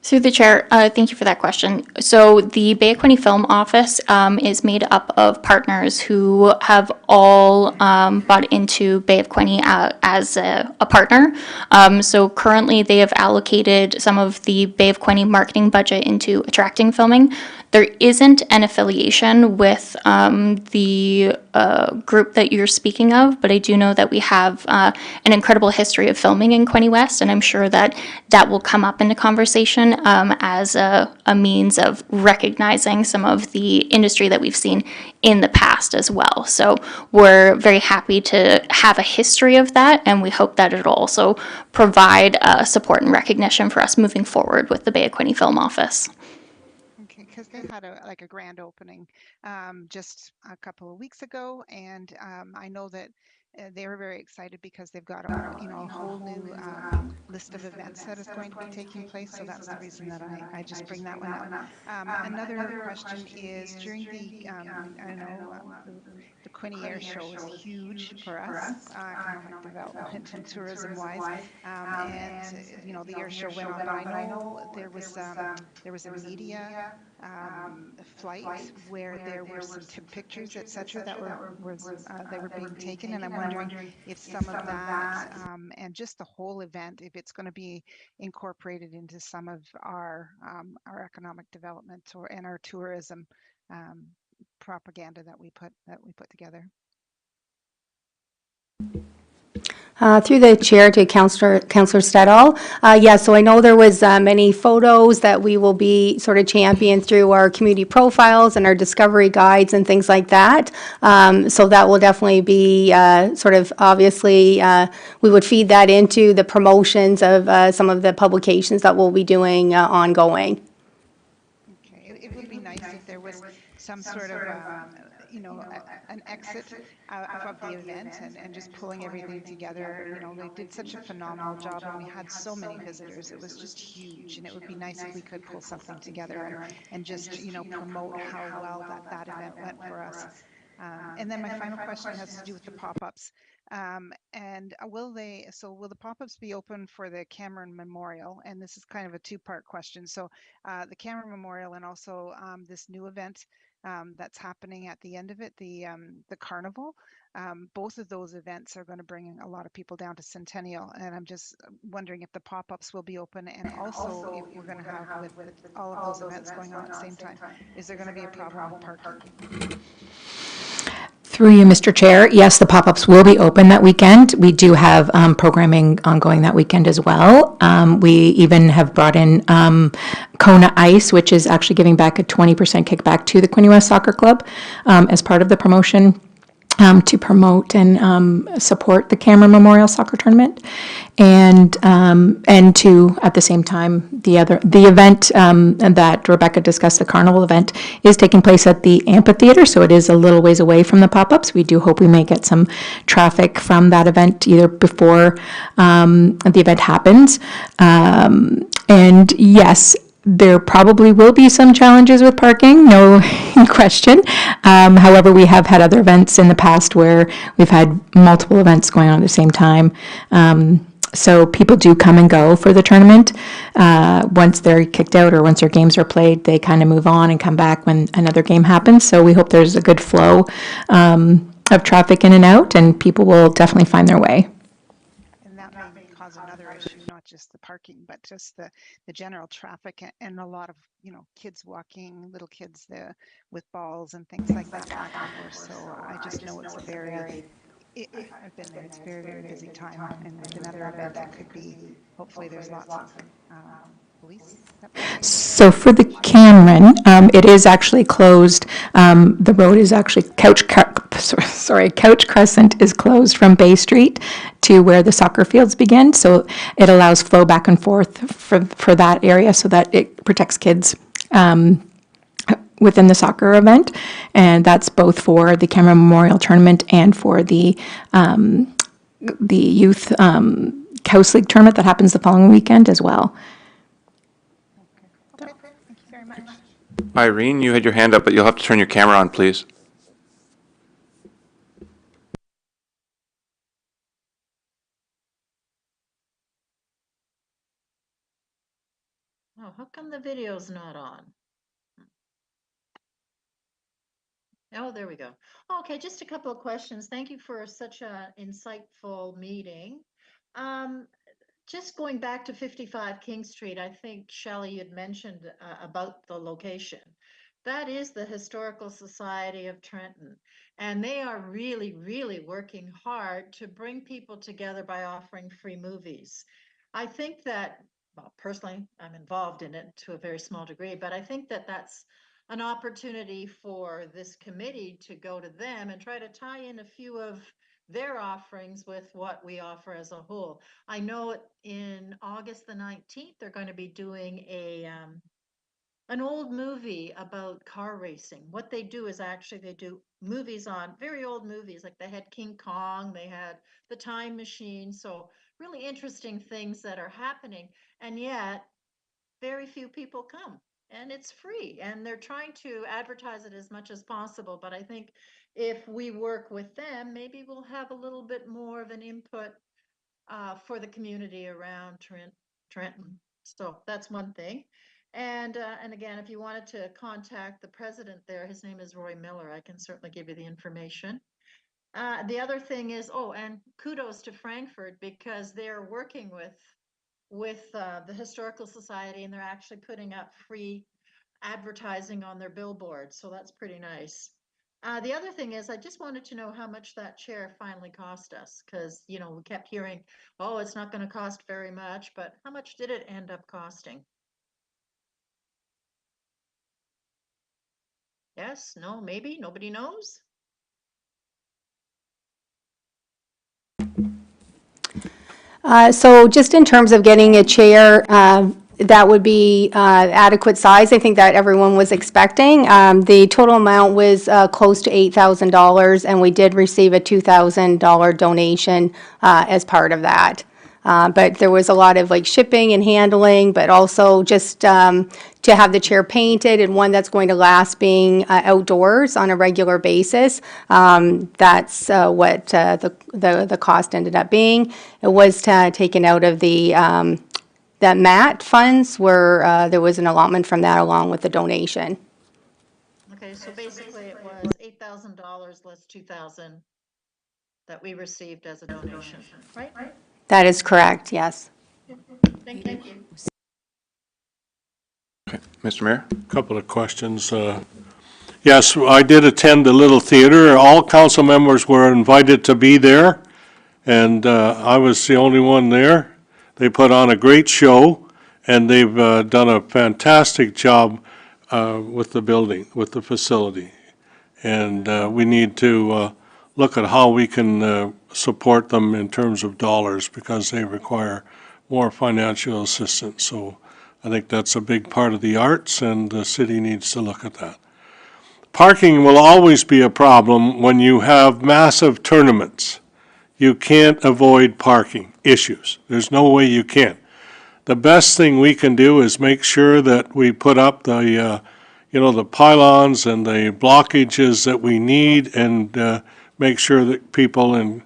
Through the chair, thank you for that question. So the Bay of Quinte Film Office is made up of partners who have all bought into Bay of Quinte as a partner. So currently they have allocated some of the Bay of Quinte marketing budget into attracting filming. There isn't an affiliation with the group that you're speaking of, but I do know that we have an incredible history of filming in Quinte West, and I'm sure that that will come up in the conversation as a means of recognizing some of the industry that we've seen in the past as well. So we're very happy to have a history of that, and we hope that it'll also provide support and recognition for us moving forward with the Bay of Quinte Film Office.
Because they had a grand opening just a couple of weeks ago, and I know that they were very excited because they've got a whole new list of events that is going to be taking place. So that's the reason that I just bring that one up. Another question is during the I know the Quinte Air Show is huge for us, economic development and tourism wise, and the air show went on, but I know there was a media flight where there were some pictures, etc., that were being taken, and I'm wondering if some of that and just the whole event, if it's going to be incorporated into some of our economic development and our tourism propaganda that we put together.
Through the chair to Councillor Stedall. Yeah, so I know there was many photos that we will be sort of champion through our community profiles and our discovery guides and things like that. So that will definitely be sort of obviously we would feed that into the promotions of some of the publications that we'll be doing ongoing.
Okay, it would be nice if there was some sort of an exit of the event and just pulling everything together. They did such a phenomenal job, and we had so many visitors. It was just huge, and it would be nice if we could pull something together and just promote how well that event went for us. And then my final question has to do with the pop-ups. And will the pop-ups be open for the Cameron Memorial? And this is kind of a two-part question. So the Cameron Memorial and also this new event that's happening at the end of it, the carnival. Both of those events are going to bring a lot of people down to Centennial, and I'm just wondering if the pop-ups will be open, and also if we're going to have with all of those events going on at the same time, is there going to be a problem with parking?
Through you, Mr. Chair, yes, the pop-ups will be open that weekend. We do have programming ongoing that weekend as well. We even have brought in Kona Ice, which is actually giving back a 20% kickback to the Quinte West Soccer Club as part of the promotion. to promote and support the Cameron Memorial Soccer Tournament, and to at the same time the event and that Rebecca discussed, the carnival event, is taking place at the amphitheater, so it is a little ways away from the pop-ups. We do hope we may get some traffic from that event either before the event happens, and yes, there probably will be some challenges with parking, no question. However, we have had other events in the past where we've had multiple events going on at the same time. So people do come and go for the tournament. Once they're kicked out or once their games are played, they kind of move on and come back when another game happens. So we hope there's a good flow of traffic in and out, and people will definitely find their way.
And that may cause another issue, not just the parking, but just the general traffic and a lot of, kids walking, little kids there with balls and things like that back and forth. So I just know it's a very, I've been there, it's a very, very busy time. And with another event, it could be, hopefully there's lots of police.
So for the Cameron, it is actually closed. The road is actually Couch Crescent is closed from Bay Street to where the soccer fields begin. So it allows flow back and forth for that area so that it protects kids within the soccer event. And that's both for the Cameron Memorial Tournament and for the Youth House League Tournament that happens the following weekend as well.
Okay, thank you very much.
Irene, you had your hand up, but you'll have to turn your camera on, please.
Oh, how come the video's not on? Oh, there we go. Okay, just a couple of questions. Thank you for such an insightful meeting. Just going back to 55 King Street, I think Shelley had mentioned about the location. That is the Historical Society of Trenton, and they are really, really working hard to bring people together by offering free movies. I think that, well, personally, I'm involved in it to a very small degree, but I think that that's an opportunity for this committee to go to them and try to tie in a few of their offerings with what we offer as a whole. I know in August the 19th, they're going to be doing an old movie about car racing. What they do is actually they do movies on very old movies, like they had King Kong, they had The Time Machine. So really interesting things that are happening. And yet very few people come. And it's free, and they're trying to advertise it as much as possible. But I think if we work with them, maybe we'll have a little bit more of an input for the community around Trenton. So that's one thing. And again, if you wanted to contact the president there, his name is Roy Miller. I can certainly give you the information. The other thing is, and kudos to Frankfurt, because they're working with the Historical Society, and they're actually putting up free advertising on their billboards. So that's pretty nice. The other thing is, I just wanted to know how much that chair finally cost us, because, we kept hearing, it's not going to cost very much, but how much did it end up costing? Yes, no, maybe, nobody knows?
So just in terms of getting a chair, that would be adequate size. I think that everyone was expecting. The total amount was close to $8,000, and we did receive a $2,000 donation as part of that. But there was a lot of shipping and handling, but also just to have the chair painted and one that's going to last being outdoors on a regular basis. That's what the cost ended up being. It was taken out of the MAT funds, where there was an allotment from that along with the donation.
Okay, so basically it was $8,000 less $2,000 that we received as a donation, right?
That is correct, yes.
Thank you.
Okay, Mr. Mayor?
Couple of questions. Yes, I did attend the Little Theater. All council members were invited to be there, and I was the only one there. They put on a great show, and they've done a fantastic job with the building, with the facility. And we need to look at how we can support them in terms of dollars, because they require more financial assistance. So I think that's a big part of the arts, and the city needs to look at that. Parking will always be a problem when you have massive tournaments. You can't avoid parking issues. There's no way you can. The best thing we can do is make sure that we put up the, the pylons and the blockages that we need, and make sure that people in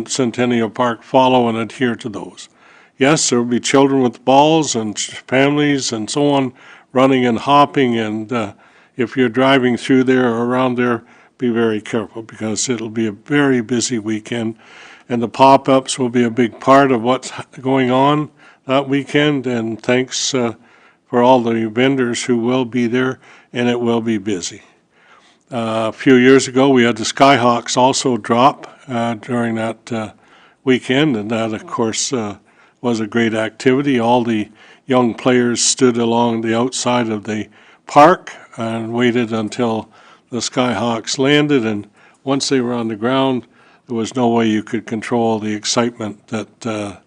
Centennial Park follow and adhere to those. Yes, there will be children with balls and families and so on running and hopping, and if you're driving through there or around there, be very careful, because it'll be a very busy weekend, and the pop-ups will be a big part of what's going on that weekend, and thanks for all the vendors who will be there, and it will be busy. A few years ago, we had the Skyhawks also drop during that weekend, and that, of course, was a great activity. All the young players stood along the outside of the park and waited until the Skyhawks landed, and once they were on the ground, there was no way you could control the excitement that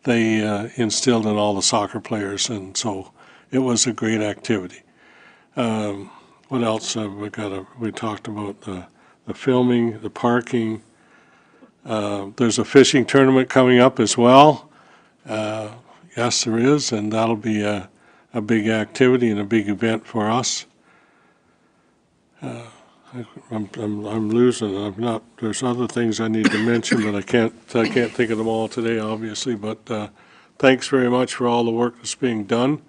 they instilled in all the soccer players, and so it was a great activity. What else have we got? We talked about the filming, the parking. There's a fishing tournament coming up as well. Yes, there is, and that'll be a big activity and a big event for us. I'm losing. I'm not. There's other things I need to mention, but I can't think of them all today, obviously. But thanks very much for all the work that's being done.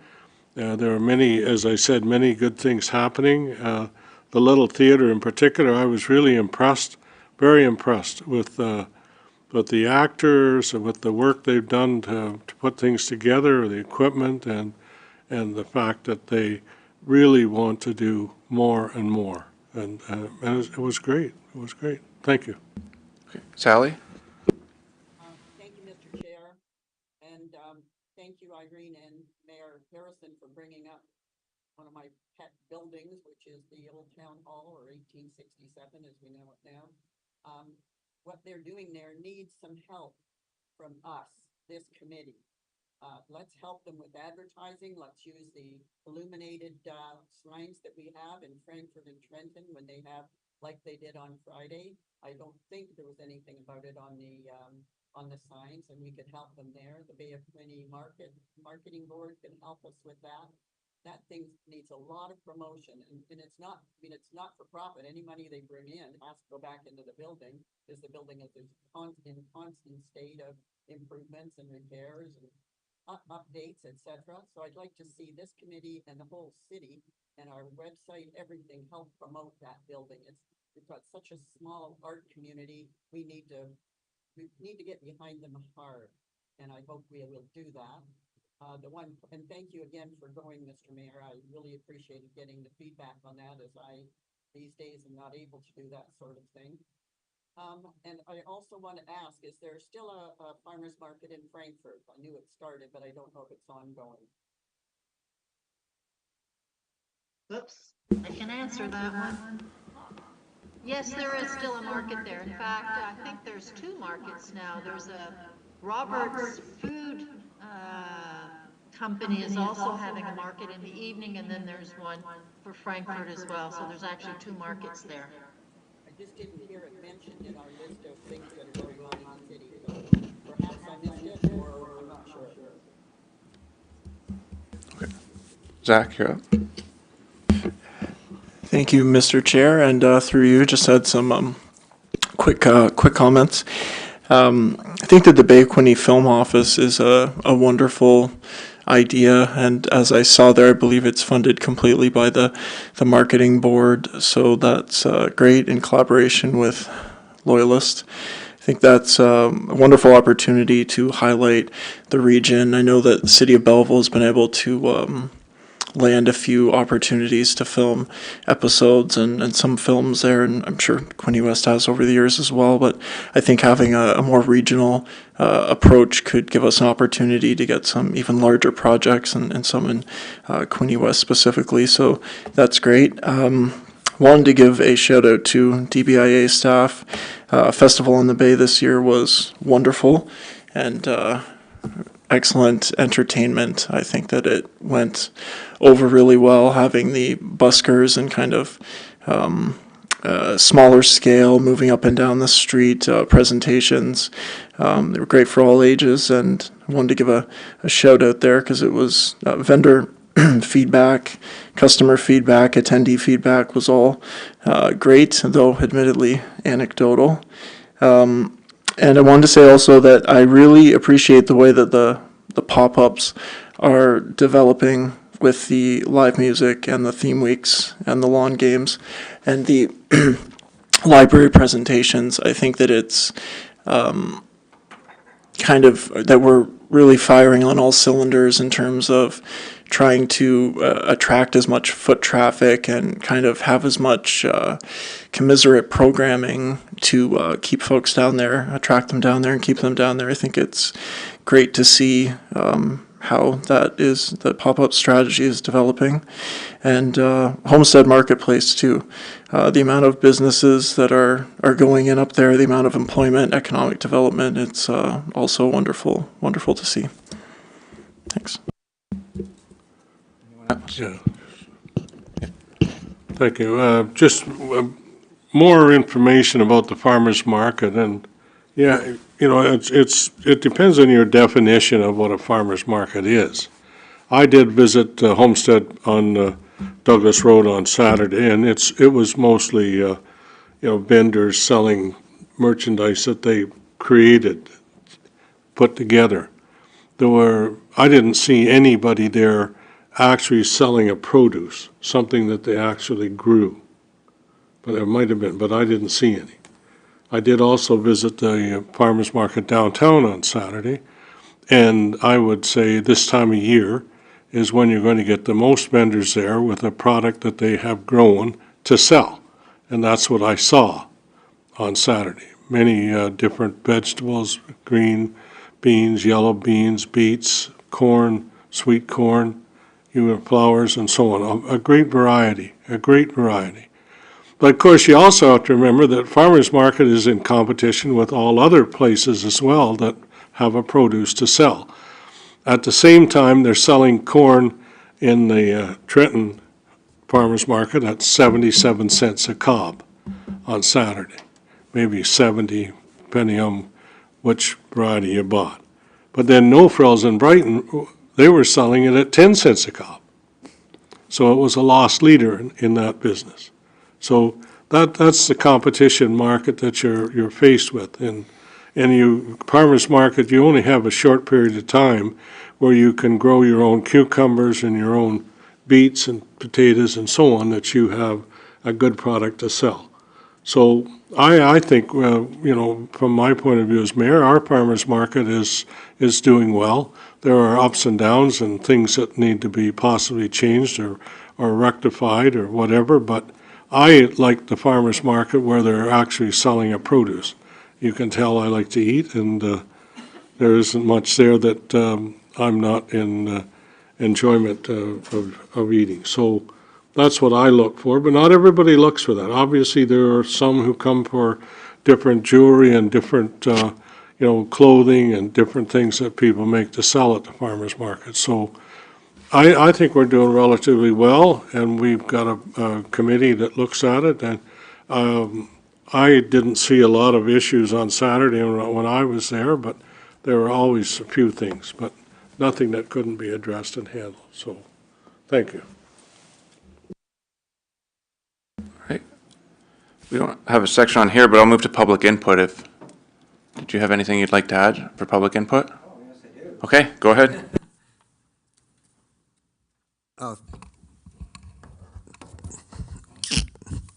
There are many, as I said, many good things happening. The Little Theater in particular, I was really impressed, very impressed with the actors and with the work they've done to put things together, the equipment, and the fact that they really want to do more and more. And it was great. It was great. Thank you.
Sally?
Thank you, Mr. Chair, and thank you, Irene and Mayor Harrison, for bringing up one of my pet buildings, which is the old town hall, or 1867 as we know it now. What they're doing there needs some help from us, this committee. Let's help them with advertising. Let's use the illuminated signs that we have in Frankfurt and Trenton when they have, like they did on Friday. I don't think there was anything about it on the signs, and we could help them there. The Bay of Quinte Marketing Board can help us with that. That thing needs a lot of promotion, and it's not, it's not for profit. Any money they bring in has to go back into the building, because the building is in constant state of improvements and repairs and updates, etc. So I'd like to see this committee and the whole city and our website, everything, help promote that building. We've got such a small art community. We need to get behind them hard, and I hope we will do that. And thank you again for going, Mr. Mayor. I really appreciated getting the feedback on that, as I these days am not able to do that sort of thing. And I also want to ask, is there still a farmer's market in Frankfurt? I knew it started, but I don't know if it's ongoing.
Oops, I can answer that one. Yes, there is still a market there. In fact, I think there's two markets now. There's a Robert's Food Company is also having a market in the evening, and then there's one for Frankfurt as well. So there's actually two markets there.
I just didn't hear it mentioned in our list of things that are going on in the city. So perhaps I missed it, or I'm not sure.
Okay. Zach, you're up.
Thank you, Mr. Chair, and through you, just had some quick comments. I think that the Bay of Quinte Film Office is a wonderful idea, and as I saw there, I believe it's funded completely by the marketing board, so that's great in collaboration with Loyalist. I think that's a wonderful opportunity to highlight the region. I know that the City of Belleville has been able to land a few opportunities to film episodes and some films there, and I'm sure Quinte West has over the years as well, but I think having a more regional approach could give us an opportunity to get some even larger projects and some in Quinte West specifically, so that's great. wanted to give a shout out to DBIA staff. Festival on the Bay this year was wonderful and excellent entertainment. I think that it went over really well, having the buskers and kind of smaller scale, moving up and down the street presentations. They were great for all ages, and I wanted to give a shout out there because it was vendor feedback, customer feedback, attendee feedback was all great, though admittedly anecdotal. And I wanted to say also that I really appreciate the way that the pop-ups are developing with the live music and the theme weeks and the lawn games and the library presentations. I think that it's kind of that we're really firing on all cylinders in terms of trying to attract as much foot traffic and kind of have as much commiserate programming to keep folks down there, attract them down there and keep them down there. I think it's great to see how the pop-up strategy is developing. And Homestead Marketplace too. The amount of businesses that are going in up there, the amount of employment, economic development, it's also wonderful to see. Thanks.
Yeah. Thank you. Just more information about the farmer's market, and yeah, you know, it depends on your definition of what a farmer's market is. I did visit Homestead on Douglas Road on Saturday, and it was mostly you know, vendors selling merchandise that they created, put together. I didn't see anybody there actually selling a produce, something that they actually grew. But there might have been, but I didn't see any. I did also visit the farmers market downtown on Saturday, and I would say this time of year is when you're going to get the most vendors there with a product that they have grown to sell. And that's what I saw on Saturday. Many different vegetables, green beans, yellow beans, beets, corn, sweet corn, even flowers and so on. A great variety, a great variety. But of course, you also have to remember that farmers market is in competition with all other places as well that have a produce to sell. At the same time, they're selling corn in the Trenton farmers market at 77 cents a cob on Saturday, maybe 70, depending on which variety you bought. But then No Frills in Brighton, they were selling it at 10 cents a cob. So it was a lost leader in that business. So that's the competition market that you're faced with. And farmers market, you only have a short period of time where you can grow your own cucumbers and your own beets and potatoes and so on, that you have a good product to sell. So I think, you know, from my point of view as mayor, our farmers market is doing well. There are ups and downs and things that need to be possibly changed or rectified or whatever, but I like the farmers market where they're actually selling a produce. You can tell I like to eat, and there isn't much there that I'm not in enjoyment of eating. So that's what I look for, but not everybody looks for that. Obviously, there are some who come for different jewelry and different, you know, clothing and different things that people make to sell at the farmers market. So I think we're doing relatively well, and we've got a committee that looks at it. And I didn't see a lot of issues on Saturday when I was there, but there were always a few things, but nothing that couldn't be addressed and handled. So thank you.
We don't have a section on here, but I'll move to public input. Did you have anything you'd like to add for public input? Oh, yes, I do. Okay, go ahead.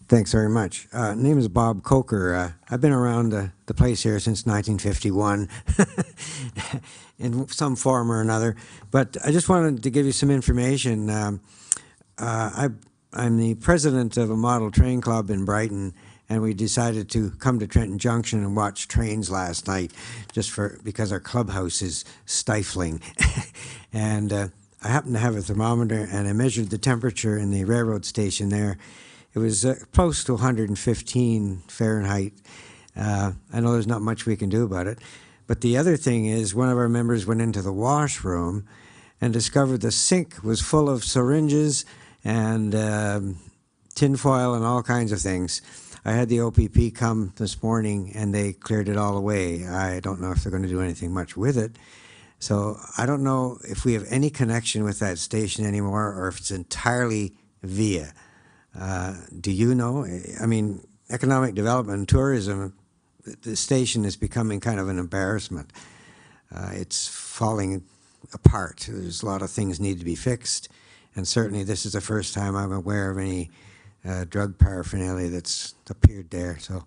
Thanks very much. Name is Bob Coker. I've been around the place here since 1951 in some form or another. But I just wanted to give you some information. I'm the president of a model train club in Brighton, and we decided to come to Trenton Junction and watch trains last night because our clubhouse is stifling. And I happened to have a thermometer, and I measured the temperature in the railroad station there. It it was close to 115 Fahrenheit. I know there's not much we can do about it. But the other thing is, one of our members went into the washroom and discovered the sink was full of syringes and tinfoil and all kinds of things. I had the OPP come this morning and they cleared it all away. I don't know if they're going to do anything much with it. So I don't know if we have any connection with that station anymore or if it's entirely via. Do you know? I mean, economic development and tourism, the station is becoming kind of an embarrassment. It's falling apart. There's a lot of things need to be fixed, and certainly this is the first time I'm aware of any drug paraphernalia that's appeared there. So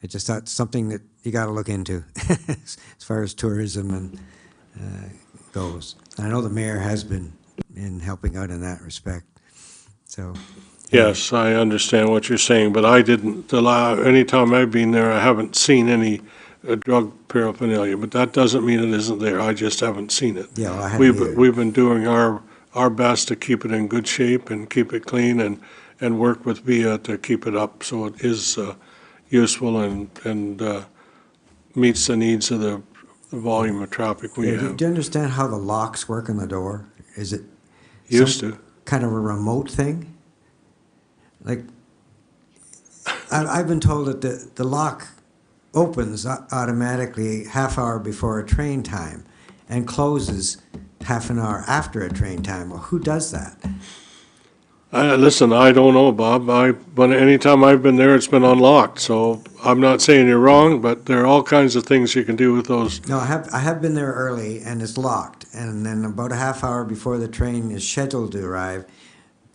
I just thought something that you got to look into as far as tourism and goes. I know the mayor has been helping out in that respect. So.
Yes, I understand what you're saying, but I didn't allow, anytime I've been there, I haven't seen any drug paraphernalia, but that doesn't mean it isn't there. I just haven't seen it.
Yeah, well, I haven't either.
We've been doing our best to keep it in good shape and keep it clean and work with VIA to keep it up so it is useful and meets the needs of the volume of traffic we have.
Do you understand how the locks work on the door? Is it
Used to.
kind of a remote thing? Like, I've been told that the lock opens automatically half hour before a train time and closes half an hour after a train time. Well, who does that?
Listen, I don't know, Bob. But anytime I've been there, it's been unlocked. So I'm not saying you're wrong, but there are all kinds of things you can do with those.
No, I have been there early and it's locked. And then about a half hour before the train is scheduled to arrive,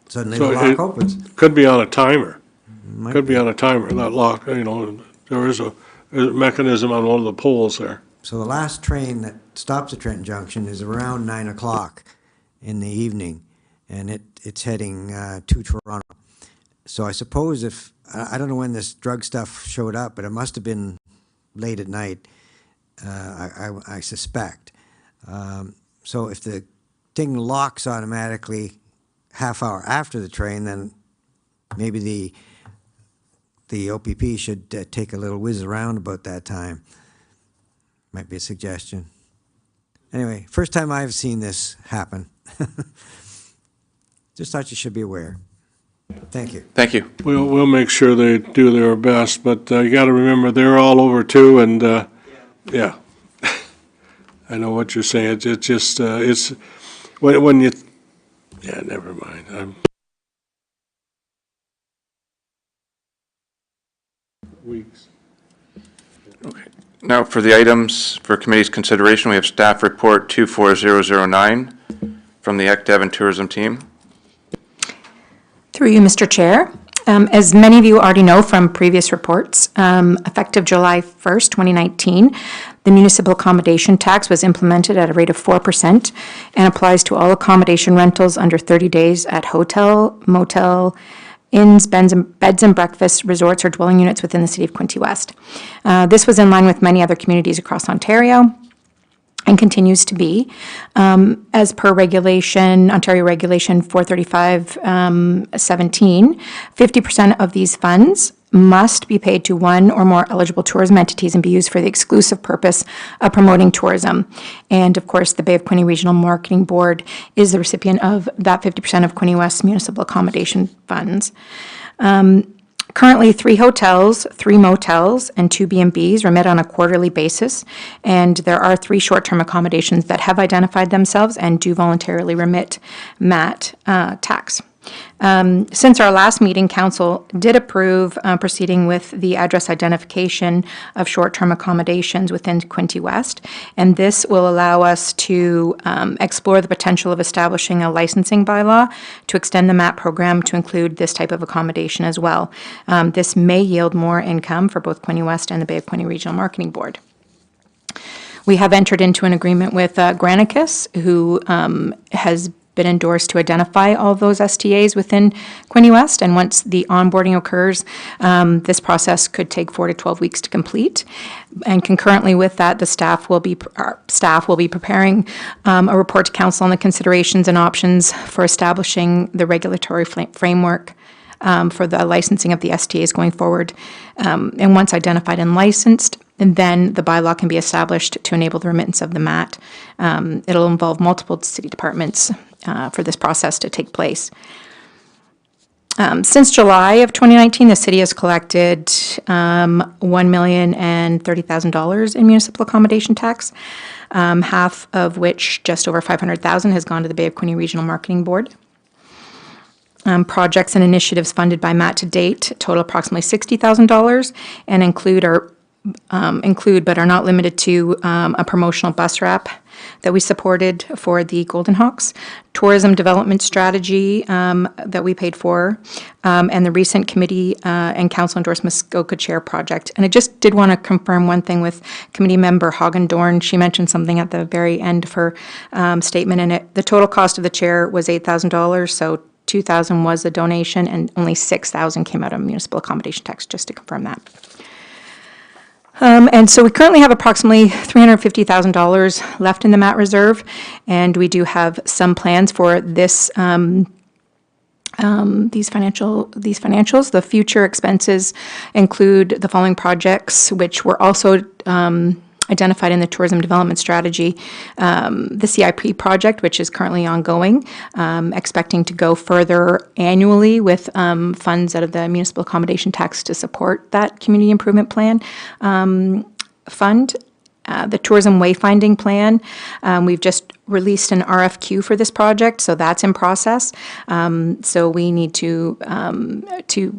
suddenly the lock opens.
Could be on a timer.
Might
Could be on a timer, that lock, there is a mechanism on one of the poles there.
So the last train that stops at Trenton Junction is around 9 o'clock in the evening, and it's heading to Toronto. So I suppose I don't know when this drug stuff showed up, but it must have been late at night, I suspect. So if the thing locks automatically half hour after the train, then maybe the OPP should take a little whiz around about that time. Might be a suggestion. Anyway, first time I've seen this happen. Just thought you should be aware. Thank you.
Thank you.
We'll make sure they do their best, but you got to remember, they're all over too, and, yeah. I know what you're saying. It's just, it's, when you, yeah, never mind. Weeks.
Okay. Now, for the items for committee's consideration, we have staff report 24009 from the ECDev and tourism team.
Through you, Mr. Chair. As many of you already know from previous reports, effective July 1st, 2019, the municipal accommodation tax was implemented at a rate of 4% and applies to all accommodation rentals under 30 days at hotel, motel, inns, beds and breakfast, resorts, or dwelling units within the city of Quinte West. This was in line with many other communities across Ontario and continues to be. As per regulation, Ontario Regulation 435-17, 50% of these funds must be paid to one or more eligible tourism entities and be used for the exclusive purpose of promoting tourism. And of course, the Bay of Quinte Regional Marketing Board is the recipient of that 50% of Quinte West's municipal accommodation funds. Currently, 3 hotels, 3 motels, and 2 B&Bs remit on a quarterly basis, and there are 3 short-term accommodations that have identified themselves and do voluntarily remit MAT tax. Since our last meeting, Council did approve proceeding with the address identification of short-term accommodations within Quinte West, and this will allow us to explore the potential of establishing a licensing bylaw to extend the MAP program to include this type of accommodation as well. This may yield more income for both Quinte West and the Bay of Quinte Regional Marketing Board. We have entered into an agreement with Granicus, who has been endorsed to identify all of those STAs within Quinte West, and once the onboarding occurs, this process could take 4 to 12 weeks to complete. And concurrently with that, our staff will be preparing a report to council on the considerations and options for establishing the regulatory framework for the licensing of the STAs going forward. And once identified and licensed, and then the bylaw can be established to enable the remittance of the MAT. It'll involve multiple city departments for this process to take place. Since July of 2019, the city has collected $1,030,000 in municipal accommodation tax, half of which, just over $500,000, has gone to the Bay of Quinte Regional Marketing Board. Projects and initiatives funded by MAT to date total approximately $60,000 and include but are not limited to a promotional bus wrap that we supported for the Golden Hawks, tourism development strategy that we paid for, and the recent committee and council endorsed Muskoka Chair project. And I just did want to confirm one thing with committee member Hagendorn. She mentioned something at the very end of her statement, and the total cost of the chair was $8,000, so $2,000 was a donation, and only $6,000 came out of municipal accommodation tax, just to confirm that. And so we currently have approximately $350,000 left in the MAT reserve, and we do have some plans for this, these financials. The future expenses include the following projects, which were also identified in the tourism development strategy. The CIP project, which is currently ongoing, expecting to go further annually with funds out of the municipal accommodation tax to support that community improvement plan fund. The tourism wayfinding plan, we've just released an RFQ for this project, so that's in process. So we need to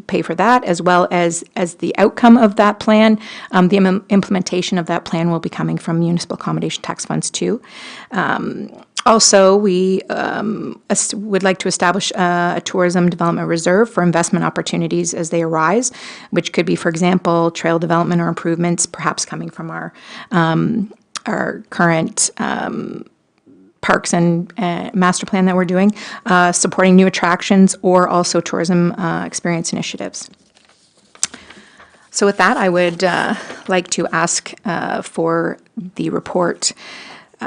pay for that, as well as the outcome of that plan. The implementation of that plan will be coming from municipal accommodation tax funds too. Also, we would like to establish a tourism development reserve for investment opportunities as they arise, which could be, for example, trail development or improvements, perhaps coming from our current parks and master plan that we're doing, supporting new attractions, or also tourism experience initiatives. So with that, I would like to ask for the report,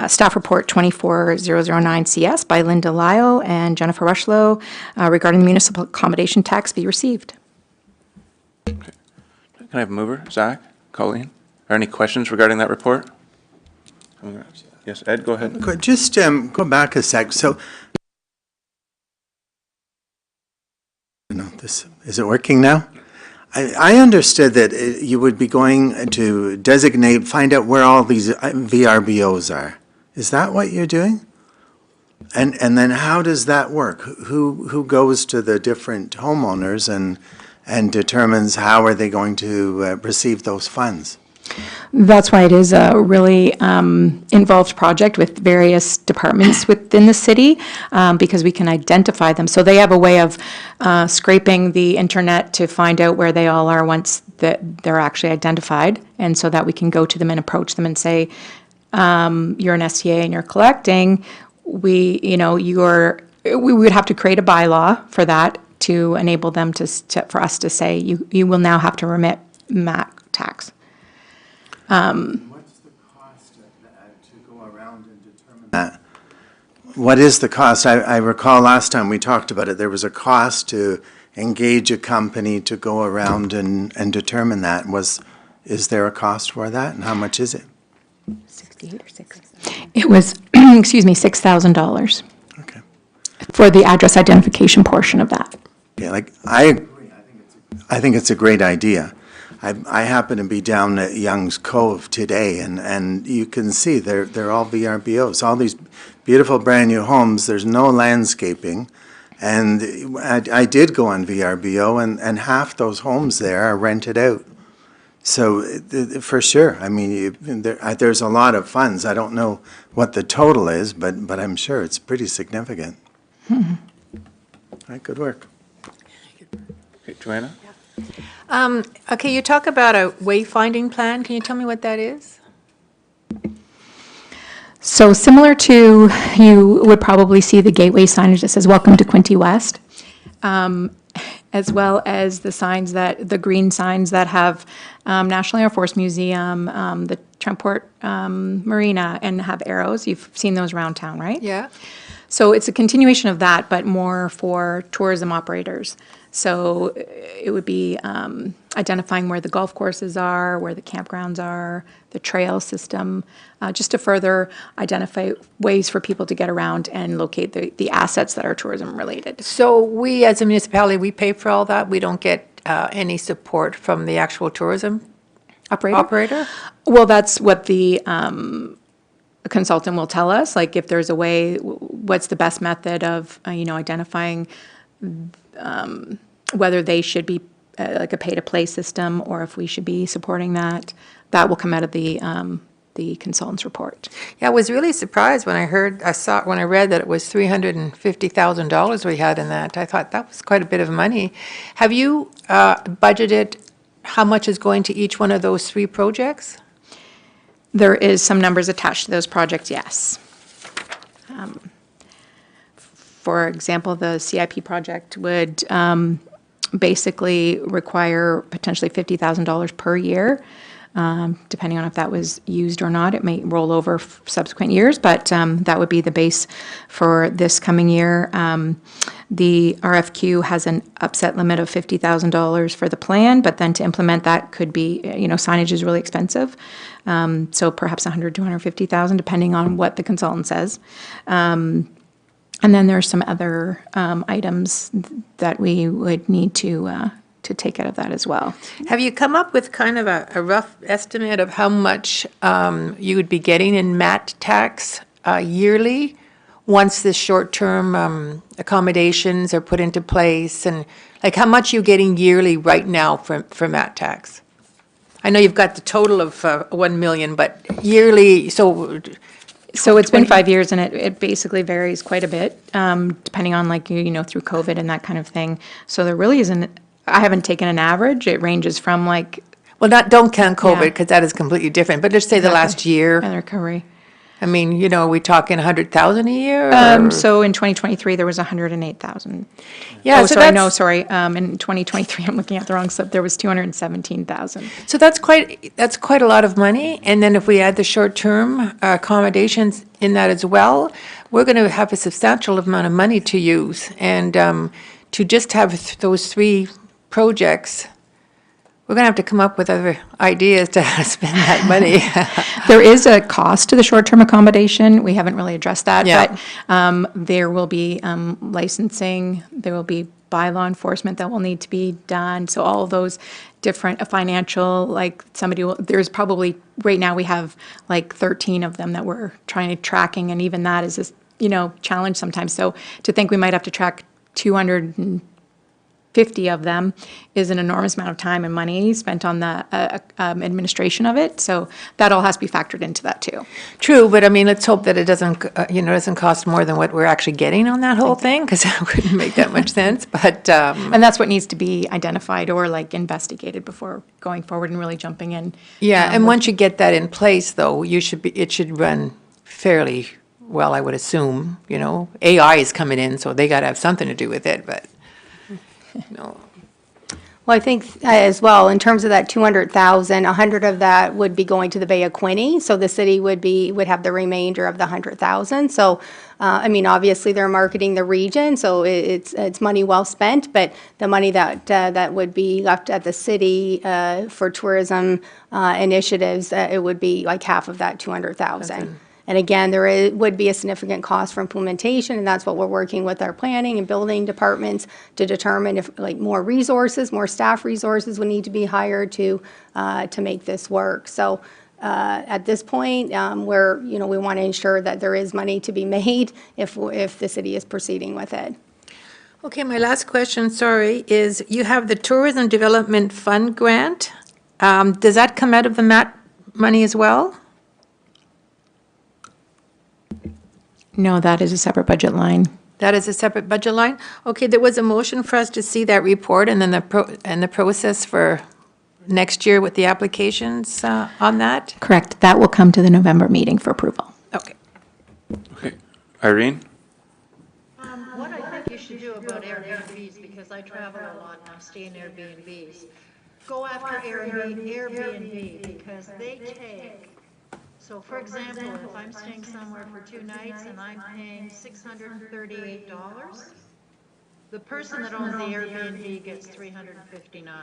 Staff Report 24009CS by Linda Lyle and Jennifer Rushlow regarding the municipal accommodation tax be received.
Can I have a mover? Zach? Colleen? Are any questions regarding that report? Yes, Ed, go ahead.
Just go back a sec. So, is it working now? I understood that you would be going to find out where all these VRBOs are. Is that what you're doing? And then how does that work? Who goes to the different homeowners and determines how are they going to receive those funds?
That's why it is a really involved project with various departments within the city, because we can identify them. So they have a way of scraping the internet to find out where they all are once they're actually identified, and so that we can go to them and approach them and say, you're an STA and you're collecting. We would have to create a bylaw for that to enable them for us to say, you will now have to remit MAT tax.
What's the cost to go around and determine that? What is the cost? I recall last time we talked about it, there was a cost to engage a company to go around and determine that. Is there a cost for that, and how much is it?
68 or 6? It was, excuse me, $6,000.
Okay.
For the address identification portion of that.
Yeah, I agree. I think it's a great idea. I happen to be down at Young's Cove today, and you can see they're all VRBOs, all these beautiful brand new homes. There's no landscaping, and I did go on VRBO, and half those homes there are rented out. So for sure, I mean, there's a lot of funds. I don't know what the total is, but I'm sure it's pretty significant.
Mm-hmm.
All right, good work.
Okay, Joanna?
Okay, you talk about a wayfinding plan. Can you tell me what that is?
So similar to, you would probably see the gateway signage that says, "Welcome to Quinte West," as well as the green signs that have National Air Force Museum, the Trentport Marina, and have arrows. You've seen those around town, right?
Yeah.
So it's a continuation of that, but more for tourism operators. So it would be identifying where the golf courses are, where the campgrounds are, the trail system, just to further identify ways for people to get around and locate the assets that are tourism related.
So we, as a municipality, we pay for all that? We don't get any support from the actual tourism operator?
Well, that's what the consultant will tell us, like if there's a way, what's the best method of, identifying whether they should be like a pay-to-play system or if we should be supporting that. That will come out of the consultant's report.
Yeah, I was really surprised when I read that it was $350,000 we had in that. I thought that was quite a bit of money. Have you budgeted how much is going to each one of those 3 projects?
There is some numbers attached to those projects, yes. For example, the CIP project would basically require potentially $50,000 per year, depending on if that was used or not. It may roll over subsequent years, but that would be the base for this coming year. The RFQ has an upset limit of $50,000 for the plan, but then to implement that could be, signage is really expensive. So perhaps $100,000 to $150,000, depending on what the consultant says. And then there's some other items that we would need to take out of that as well.
Have you come up with kind of a rough estimate of how much you would be getting in MAT tax yearly once the short-term accommodations are put into place? And like how much you're getting yearly right now for MAT tax? I know you've got the total of 1 million, but yearly, so
it's been 5 years, and it basically varies quite a bit, depending on through COVID and that kind of thing. So there really isn't, I haven't taken an average. It ranges from
Well, don't count COVID, because that is completely different, but just say the last year.
And recovery.
I mean, are we talking 100,000 a year? Or?
So in 2023, there was 108,000.
Yeah,
oh,
so
sorry, in 2023, I'm looking at the wrong slip, there was 217,000.
So that's quite a lot of money. And then if we add the short-term accommodations in that as well, we're going to have a substantial amount of money to use. And to just have those 3 projects, we're going to have to come up with other ideas to spend that money.
There is a cost to the short-term accommodation. We haven't really addressed that,
Yeah.
but there will be licensing, there will be bylaw enforcement that will need to be done. So all of those different financial, there's probably, right now we have 13 of them that we're tracking, and even that is a challenge sometimes. So to think we might have to track 250 of them is an enormous amount of time and money spent on the administration of it. So that all has to be factored into that too.
True, but I mean, let's hope that it doesn't cost more than what we're actually getting on that whole thing, because that wouldn't make that much sense. But
and that's what needs to be identified or investigated before going forward and really jumping in.
Yeah, and once you get that in place, though, it should run fairly well, I would assume. AI is coming in, so they got to have something to do with it, but. No.
Well, I think as well, in terms of that 200,000, 100 of that would be going to the Bay of Quinte. So the city would have the remainder of the 100,000. So, obviously they're marketing the region, so it's money well spent. But the money that would be left at the city for tourism initiatives, it would be half of that 200,000. And again, would be a significant cost for implementation, and that's what we're working with our planning and building departments to determine if more staff resources would need to be hired to make this work. So at this point, we want to ensure that there is money to be made if the city is proceeding with it.
Okay, my last question, sorry, is you have the Tourism Development Fund grant. Does that come out of the MAT money as well?
No, that is a separate budget line.
That is a separate budget line? Okay, there was a motion for us to see that report and then the process for next year with the applications on that?
Correct. That will come to the November meeting for approval.
Okay.
Okay. Irene?
What I think you should do about Airbnbs, because I travel a lot and I'm staying in Airbnbs, go after Airbnb because they take. So for example, if I'm staying somewhere for 2 nights and I'm paying $638, the person that owns the Airbnb gets 359.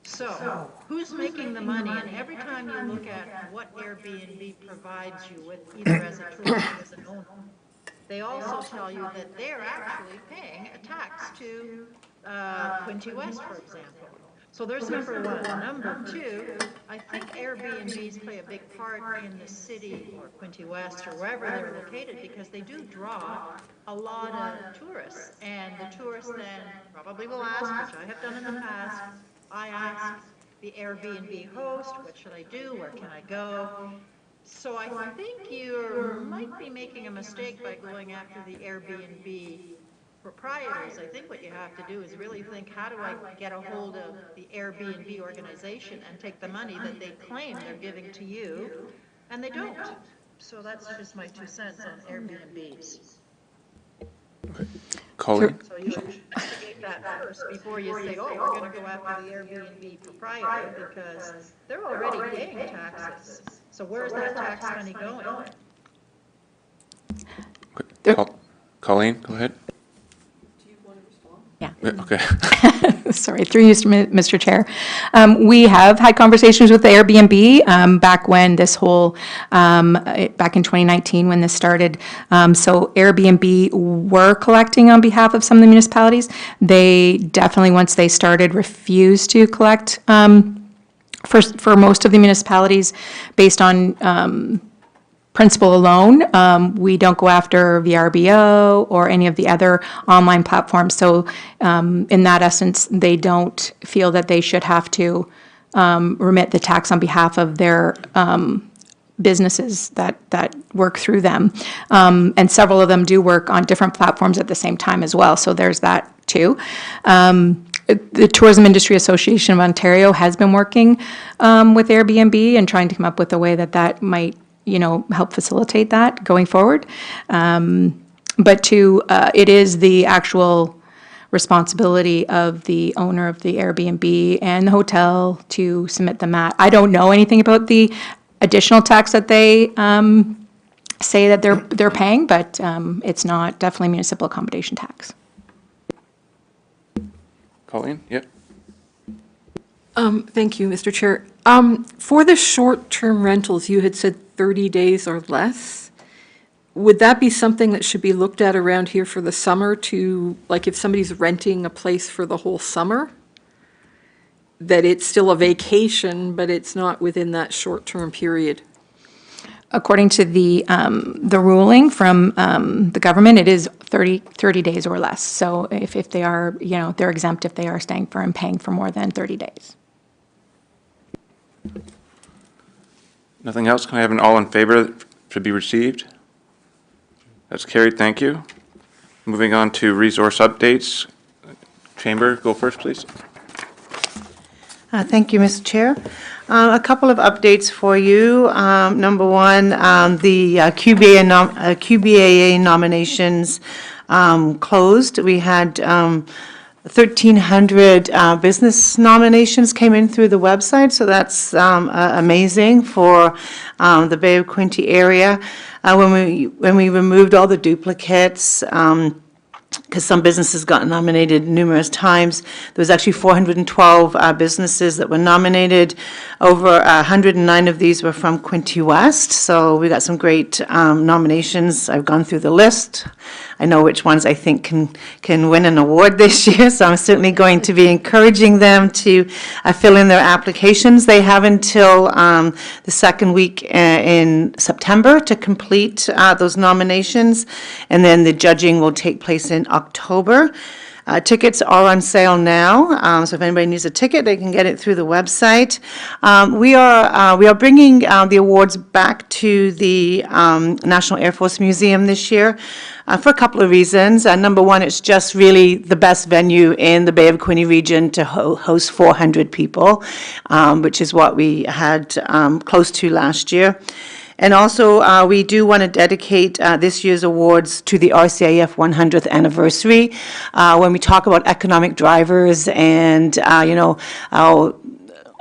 So who's making the money? And every time you look at what Airbnb provides you with, either as a tourist or as an owner, they also tell you that they're actually paying a tax to Quinte West, for example. So there's number one. Number two, I think Airbnbs play a big part in the city or Quinte West or wherever they're located because they do draw a lot of tourists. And the tourists then probably will ask, which I have done in the past, I ask the Airbnb host, what should I do? Where can I go? So I think you might be making a mistake by going after the Airbnb proprietors. I think what you have to do is really think, how do I get a hold of the Airbnb organization and take the money that they claim they're giving to you, and they don't. So that's just my 2 cents on Airbnbs.
Colleen?
So you should investigate that first before you say, oh, we're going to go after the Airbnb proprietor, because they're already paying taxes. So where's that tax money going?
Colleen, go ahead.
Yeah.
Okay.
Sorry, through you, Mr. Chair. We have had conversations with the Airbnb back when this whole, back in 2019 when this started. So Airbnb were collecting on behalf of some of the municipalities. They definitely, once they started, refused to collect for most of the municipalities based on principle alone. We don't go after VRBO or any of the other online platforms. So in that essence, they don't feel that they should have to remit the tax on behalf of their businesses that work through them. And several of them do work on different platforms at the same time as well. So there's that too. The Tourism Industry Association of Ontario has been working with Airbnb and trying to come up with a way that might help facilitate that going forward. But it is the actual responsibility of the owner of the Airbnb and the hotel to submit the MAT. I don't know anything about the additional tax that they say that they're paying, but it's not definitely municipal accommodation tax.
Colleen, yep.
Thank you, Mr. Chair. For the short-term rentals, you had said 30 days or less. Would that be something that should be looked at around here for the summer to, like if somebody's renting a place for the whole summer, that it's still a vacation, but it's not within that short-term period?
According to the ruling from the government, it is 30 days or less. So if they are, they're exempt if they are staying for and paying for more than 30 days.
Nothing else? Can I have an all in favor to be received? That's carried. Thank you. Moving on to resource updates. Chamber, go first, please.
Thank you, Mr. Chair. A couple of updates for you. Number one, the QBAA nominations closed. We had 1,300 business nominations came in through the website, so that's amazing for the Bay of Quinte area. When we removed all the duplicates, because some businesses got nominated numerous times. There was actually 412 businesses that were nominated. Over 109 of these were from Quinte West, so we got some great nominations. I've gone through the list. I know which ones I think can win an award this year, so I'm certainly going to be encouraging them to fill in their applications. They have until the second week in September to complete those nominations, and then the judging will take place in October. Tickets are on sale now, so if anybody needs a ticket, they can get it through the website. We are bringing the awards back to the National Air Force Museum this year for a couple of reasons. Number one, it's just really the best venue in the Bay of Quinte region to host 400 people, which is what we had close to last year. And also, we do want to dedicate this year's awards to the RCIF 100th anniversary. When we talk about economic drivers and,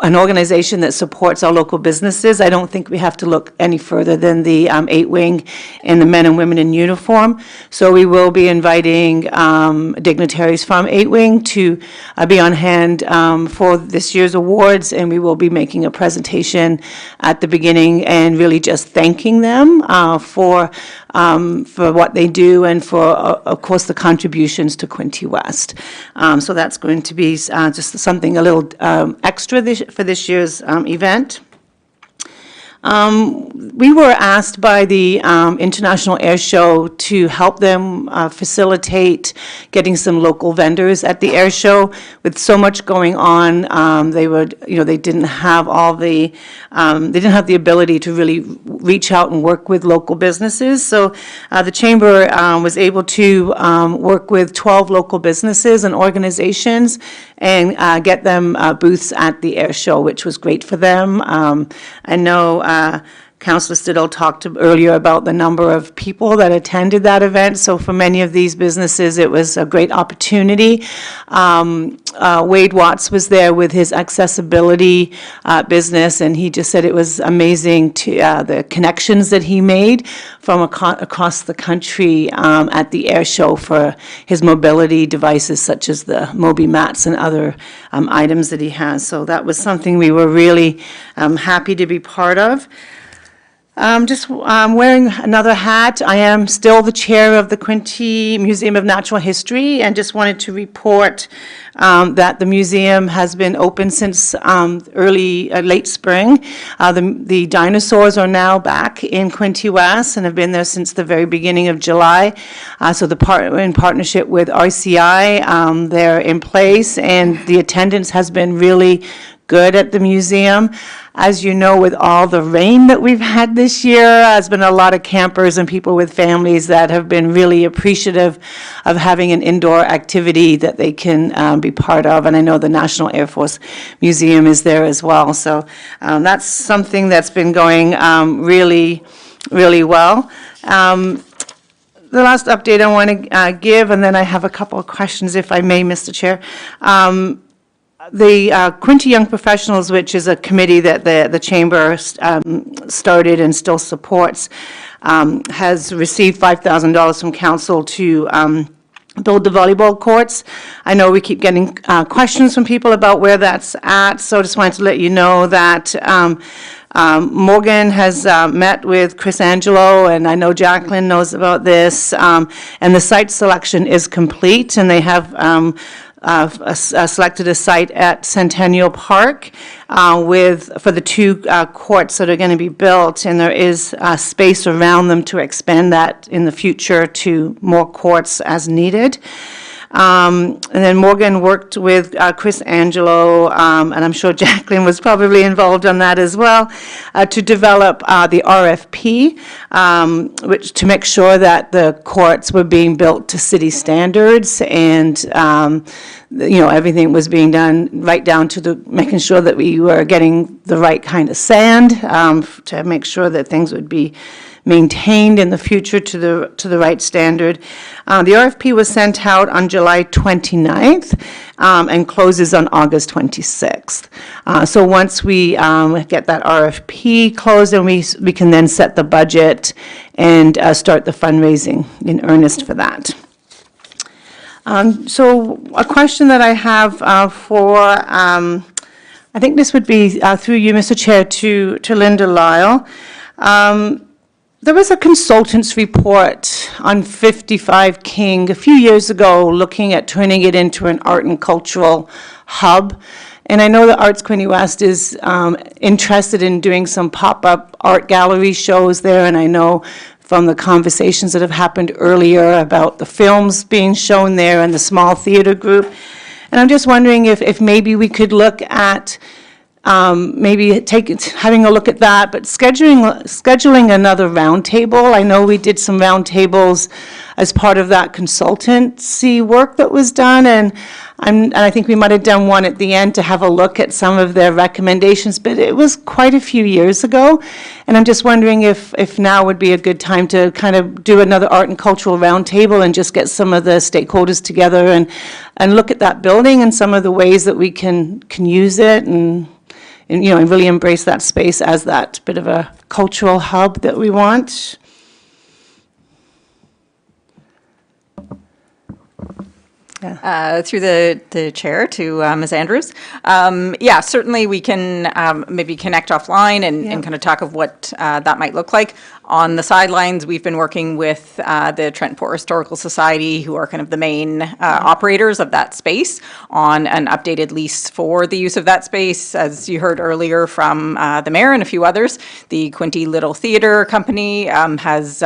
an organization that supports our local businesses. I don't think we have to look any further than the 8-wing and the men and women in uniform. So we will be inviting dignitaries from 8-wing to be on hand for this year's awards, and we will be making a presentation at the beginning and really just thanking them for what they do and for, of course, the contributions to Quinte West. So that's going to be just something a little extra for this year's event. We were asked by the International Air Show to help them facilitate getting some local vendors at the air show. With so much going on, they didn't have the ability to really reach out and work with local businesses. So the Chamber was able to work with 12 local businesses and organizations and get them booths at the air show, which was great for them. I know Councillor Stidle talked earlier about the number of people that attended that event. So for many of these businesses, it was a great opportunity. Wade Watts was there with his accessibility business, and he just said it was amazing to the connections that he made from across the country at the air show for his mobility devices, such as the Moby mats and other items that he has. So that was something we were really happy to be part of. Wearing another hat. I am still the chair of the Quinte Museum of Natural History, and just wanted to report that the museum has been open since late spring. The dinosaurs are now back in Quinte West and have been there since the very beginning of July. So in partnership with RCI, they're in place, and the attendance has been really good at the museum. As you know, with all the rain that we've had this year, there's been a lot of campers and people with families that have been really appreciative of having an indoor activity that they can be part of. And I know the National Air Force Museum is there as well. So that's something that's been going really, really well. The last update I want to give, and then I have a couple of questions, if I may, Mr. Chair. The Quinte Young Professionals, which is a committee that the Chamber started and still supports, has received $5,000 from Council to build the volleyball courts. I know we keep getting questions from people about where that's at, so I just wanted to let you know that Morgan has met with Chris Angelo, and I know Jacqueline knows about this, and the site selection is complete, and they have selected a site at Centennial Park for the two courts that are going to be built, and there is space around them to expand that in the future to more courts as needed. And then Morgan worked with Chris Angelo, and I'm sure Jacqueline was probably involved on that as well, to develop the RFP, which to make sure that the courts were being built to city standards, and everything was being done right down to making sure that we were getting the right kind of sand, to make sure that things would be maintained in the future to the right standard. The RFP was sent out on July 29th and closes on August 26th. So once we get that RFP closed, then we can then set the budget and start the fundraising in earnest for that. So a question that I have I think this would be through you, Mr. Chair, to Linda Lyle. There was a consultant's report on 55 King a few years ago looking at turning it into an art and cultural hub. And I know the Arts Quinte West is interested in doing some pop-up art gallery shows there, and I know from the conversations that have happened earlier about the films being shown there and the small theater group. And I'm just wondering if maybe we could look at having a look at that, but scheduling another roundtable. I know we did some roundtables as part of that consultancy work that was done, and I think we might have done one at the end to have a look at some of their recommendations, but it was quite a few years ago, and I'm just wondering if now would be a good time to kind of do another art and cultural roundtable and just get some of the stakeholders together and look at that building and some of the ways that we can use it and and, you know, and really embrace that space as that bit of a cultural hub that we want.
Through the chair to Ms. Andrews. Yeah, certainly we can maybe connect offline and kind of talk of what that might look like. On the sidelines, we've been working with the Trenton Port Historical Society, who are kind of the main operators of that space, on an updated lease for the use of that space. As you heard earlier from the mayor and a few others, the Quinte Little Theatre Company has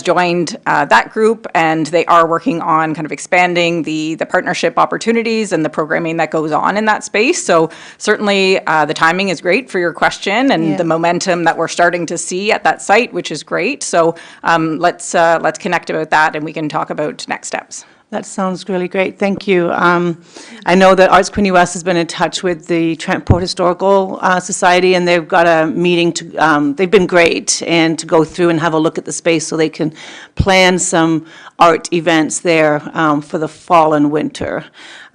joined that group, and they are working on kind of expanding the partnership opportunities and the programming that goes on in that space. So certainly the timing is great for your question, and the momentum that we're starting to see at that site, which is great. So let's connect about that, and we can talk about next steps.
That sounds really great. Thank you. I know that Arts Quinte West has been in touch with the Trenton Port Historical Society, and they've got a meeting to, they've been great, and to go through and have a look at the space so they can plan some art events there for the fall and winter.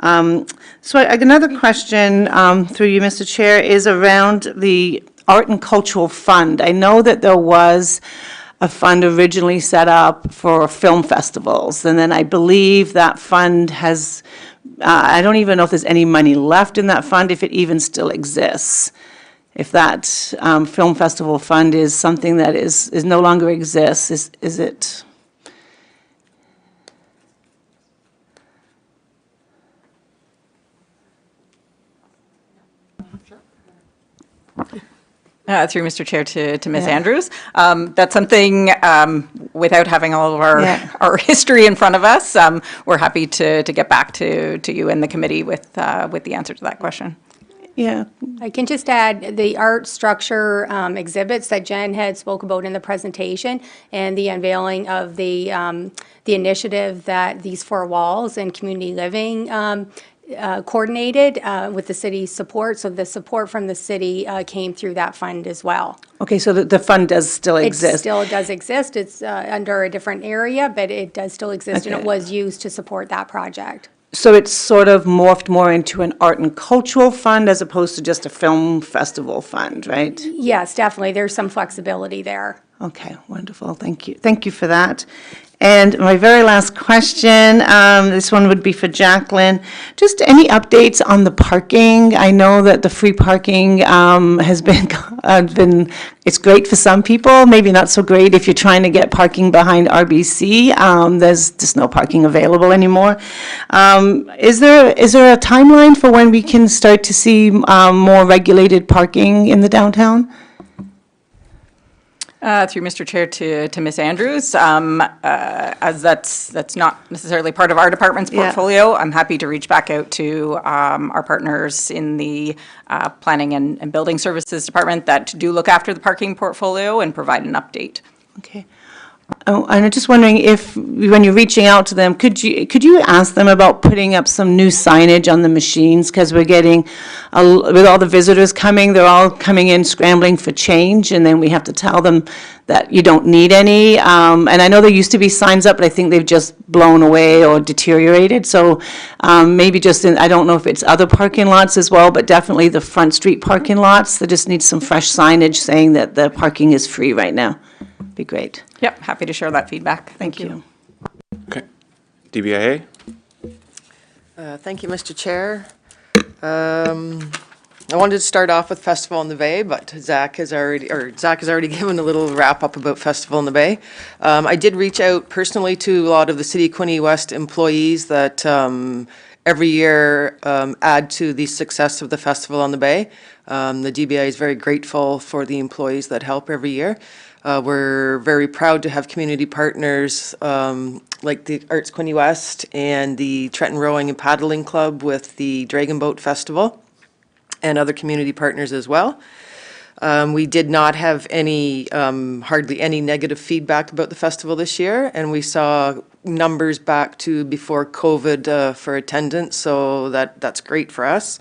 So another question through you, Mr. Chair, is around the Art and Cultural Fund. I know that there was a fund originally set up for film festivals, and then I believe that fund has, I don't even know if there's any money left in that fund, if it even still exists. If that film festival fund is something that is no longer exists, is it?
Through Mr. Chair to Ms. Andrews. That's something, without having all of our history in front of us, we're happy to get back to you and the committee with the answer to that question.
Yeah.
I can just add the art structure exhibits that Jen had spoke about in the presentation, and the unveiling of the initiative that These Four Walls and Community Living coordinated with the city's support. So the support from the city came through that fund as well.
Okay, so the fund does still exist?
It still does exist. It's under a different area, but it does still exist, and it was used to support that project.
So it's sort of morphed more into an art and cultural fund as opposed to just a film festival fund, right?
Yes, definitely. There's some flexibility there.
Okay, wonderful. Thank you. Thank you for that. And my very last question, this one would be for Jacqueline. Just any updates on the parking? I know that the free parking has been, it's great for some people, maybe not so great if you're trying to get parking behind RBC. There's just no parking available anymore. Is there a timeline for when we can start to see more regulated parking in the downtown?
Through Mr. Chair to Ms. Andrews, as that's not necessarily part of our department's portfolio, I'm happy to reach back out to our partners in the Planning and Building Services Department that do look after the parking portfolio and provide an update.
Okay. Oh, and I'm just wondering if, when you're reaching out to them, could you ask them about putting up some new signage on the machines? Because we're getting, with all the visitors coming, they're all coming in scrambling for change, and then we have to tell them that you don't need any. And I know there used to be signs up, but I think they've just blown away or deteriorated. So maybe just I don't know if it's other parking lots as well, but definitely the Front Street parking lots. They just need some fresh signage saying that the parking is free right now. Be great.
Yep, happy to share that feedback. Thank you.
Okay. DBIA?
Thank you, Mr. Chair. I wanted to start off with Festival in the Bay, but Zach has already given a little wrap up about Festival in the Bay. I did reach out personally to a lot of the City of Quinte West employees that every year add to the success of the Festival on the Bay. The DBI is very grateful for the employees that help every year. We're very proud to have community partners like the Arts Quinte West and the Trenton Rowing and Paddling Club with the Dragon Boat Festival and other community partners as well. We did not have any, hardly any negative feedback about the festival this year, and we saw numbers back to before COVID for attendance, so that's great for us.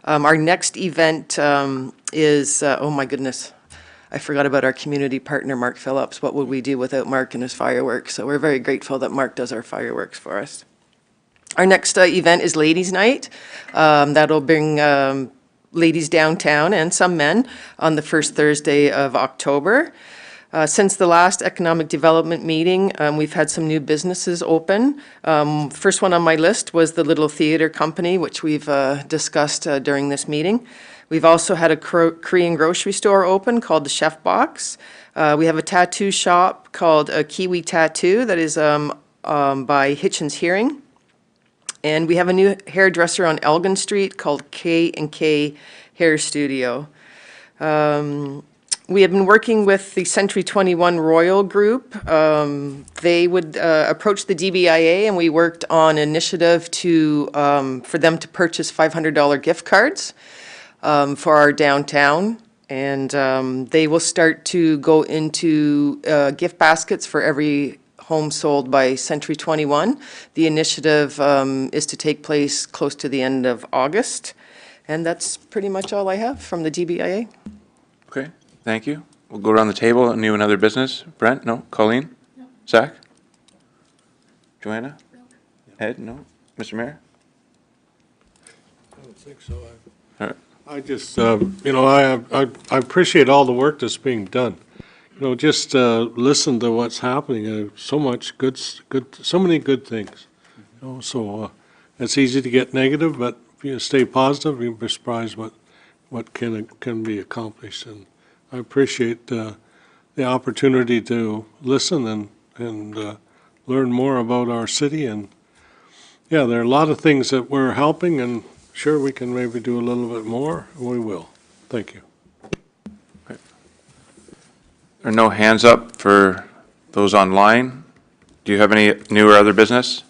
Our next event is, oh my goodness, I forgot about our community partner, Mark Phillips. What would we do without Mark and his fireworks? So we're very grateful that Mark does our fireworks for us. Our next event is Ladies' Night. That'll bring ladies downtown and some men on the first Thursday of October. Since the last economic development meeting, we've had some new businesses open. First one on my list was the Little Theatre Company, which we've discussed during this meeting. We've also had a Korean grocery store open called the Chef Box. We have a tattoo shop called Kiwi Tattoo that is by Hitchens Hearing. And we have a new hairdresser on Elgin Street called K&K Hair Studio. We have been working with the Century 21 Royal Group. They would approach the DBIA, and we worked on an initiative for them to purchase $500 gift cards for our downtown. And they will start to go into gift baskets for every home sold by Century 21. The initiative is to take place close to the end of August. And that's pretty much all I have from the DBIA.
Okay, thank you. We'll go around the table. New and other business. Brent? No? Colleen? No. Zach? Joanna? No. Ed? No? Mr. Mayor?
I don't think so.
All right.
I just, I appreciate all the work that's being done. Just listen to what's happening. So much good, so many good things. So it's easy to get negative, but if you stay positive, you'll be surprised what can be accomplished. And I appreciate the opportunity to listen and learn more about our city. And yeah, there are a lot of things that we're helping, and sure, we can maybe do a little bit more. We will. Thank you.
There are no hands up for those online. Do you have any new or other business?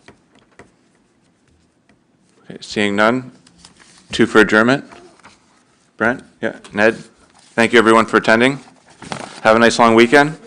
Okay, seeing none. 2 for adjournment. Brent? Yeah. Ned? Thank you, everyone, for attending. Have a nice long weekend.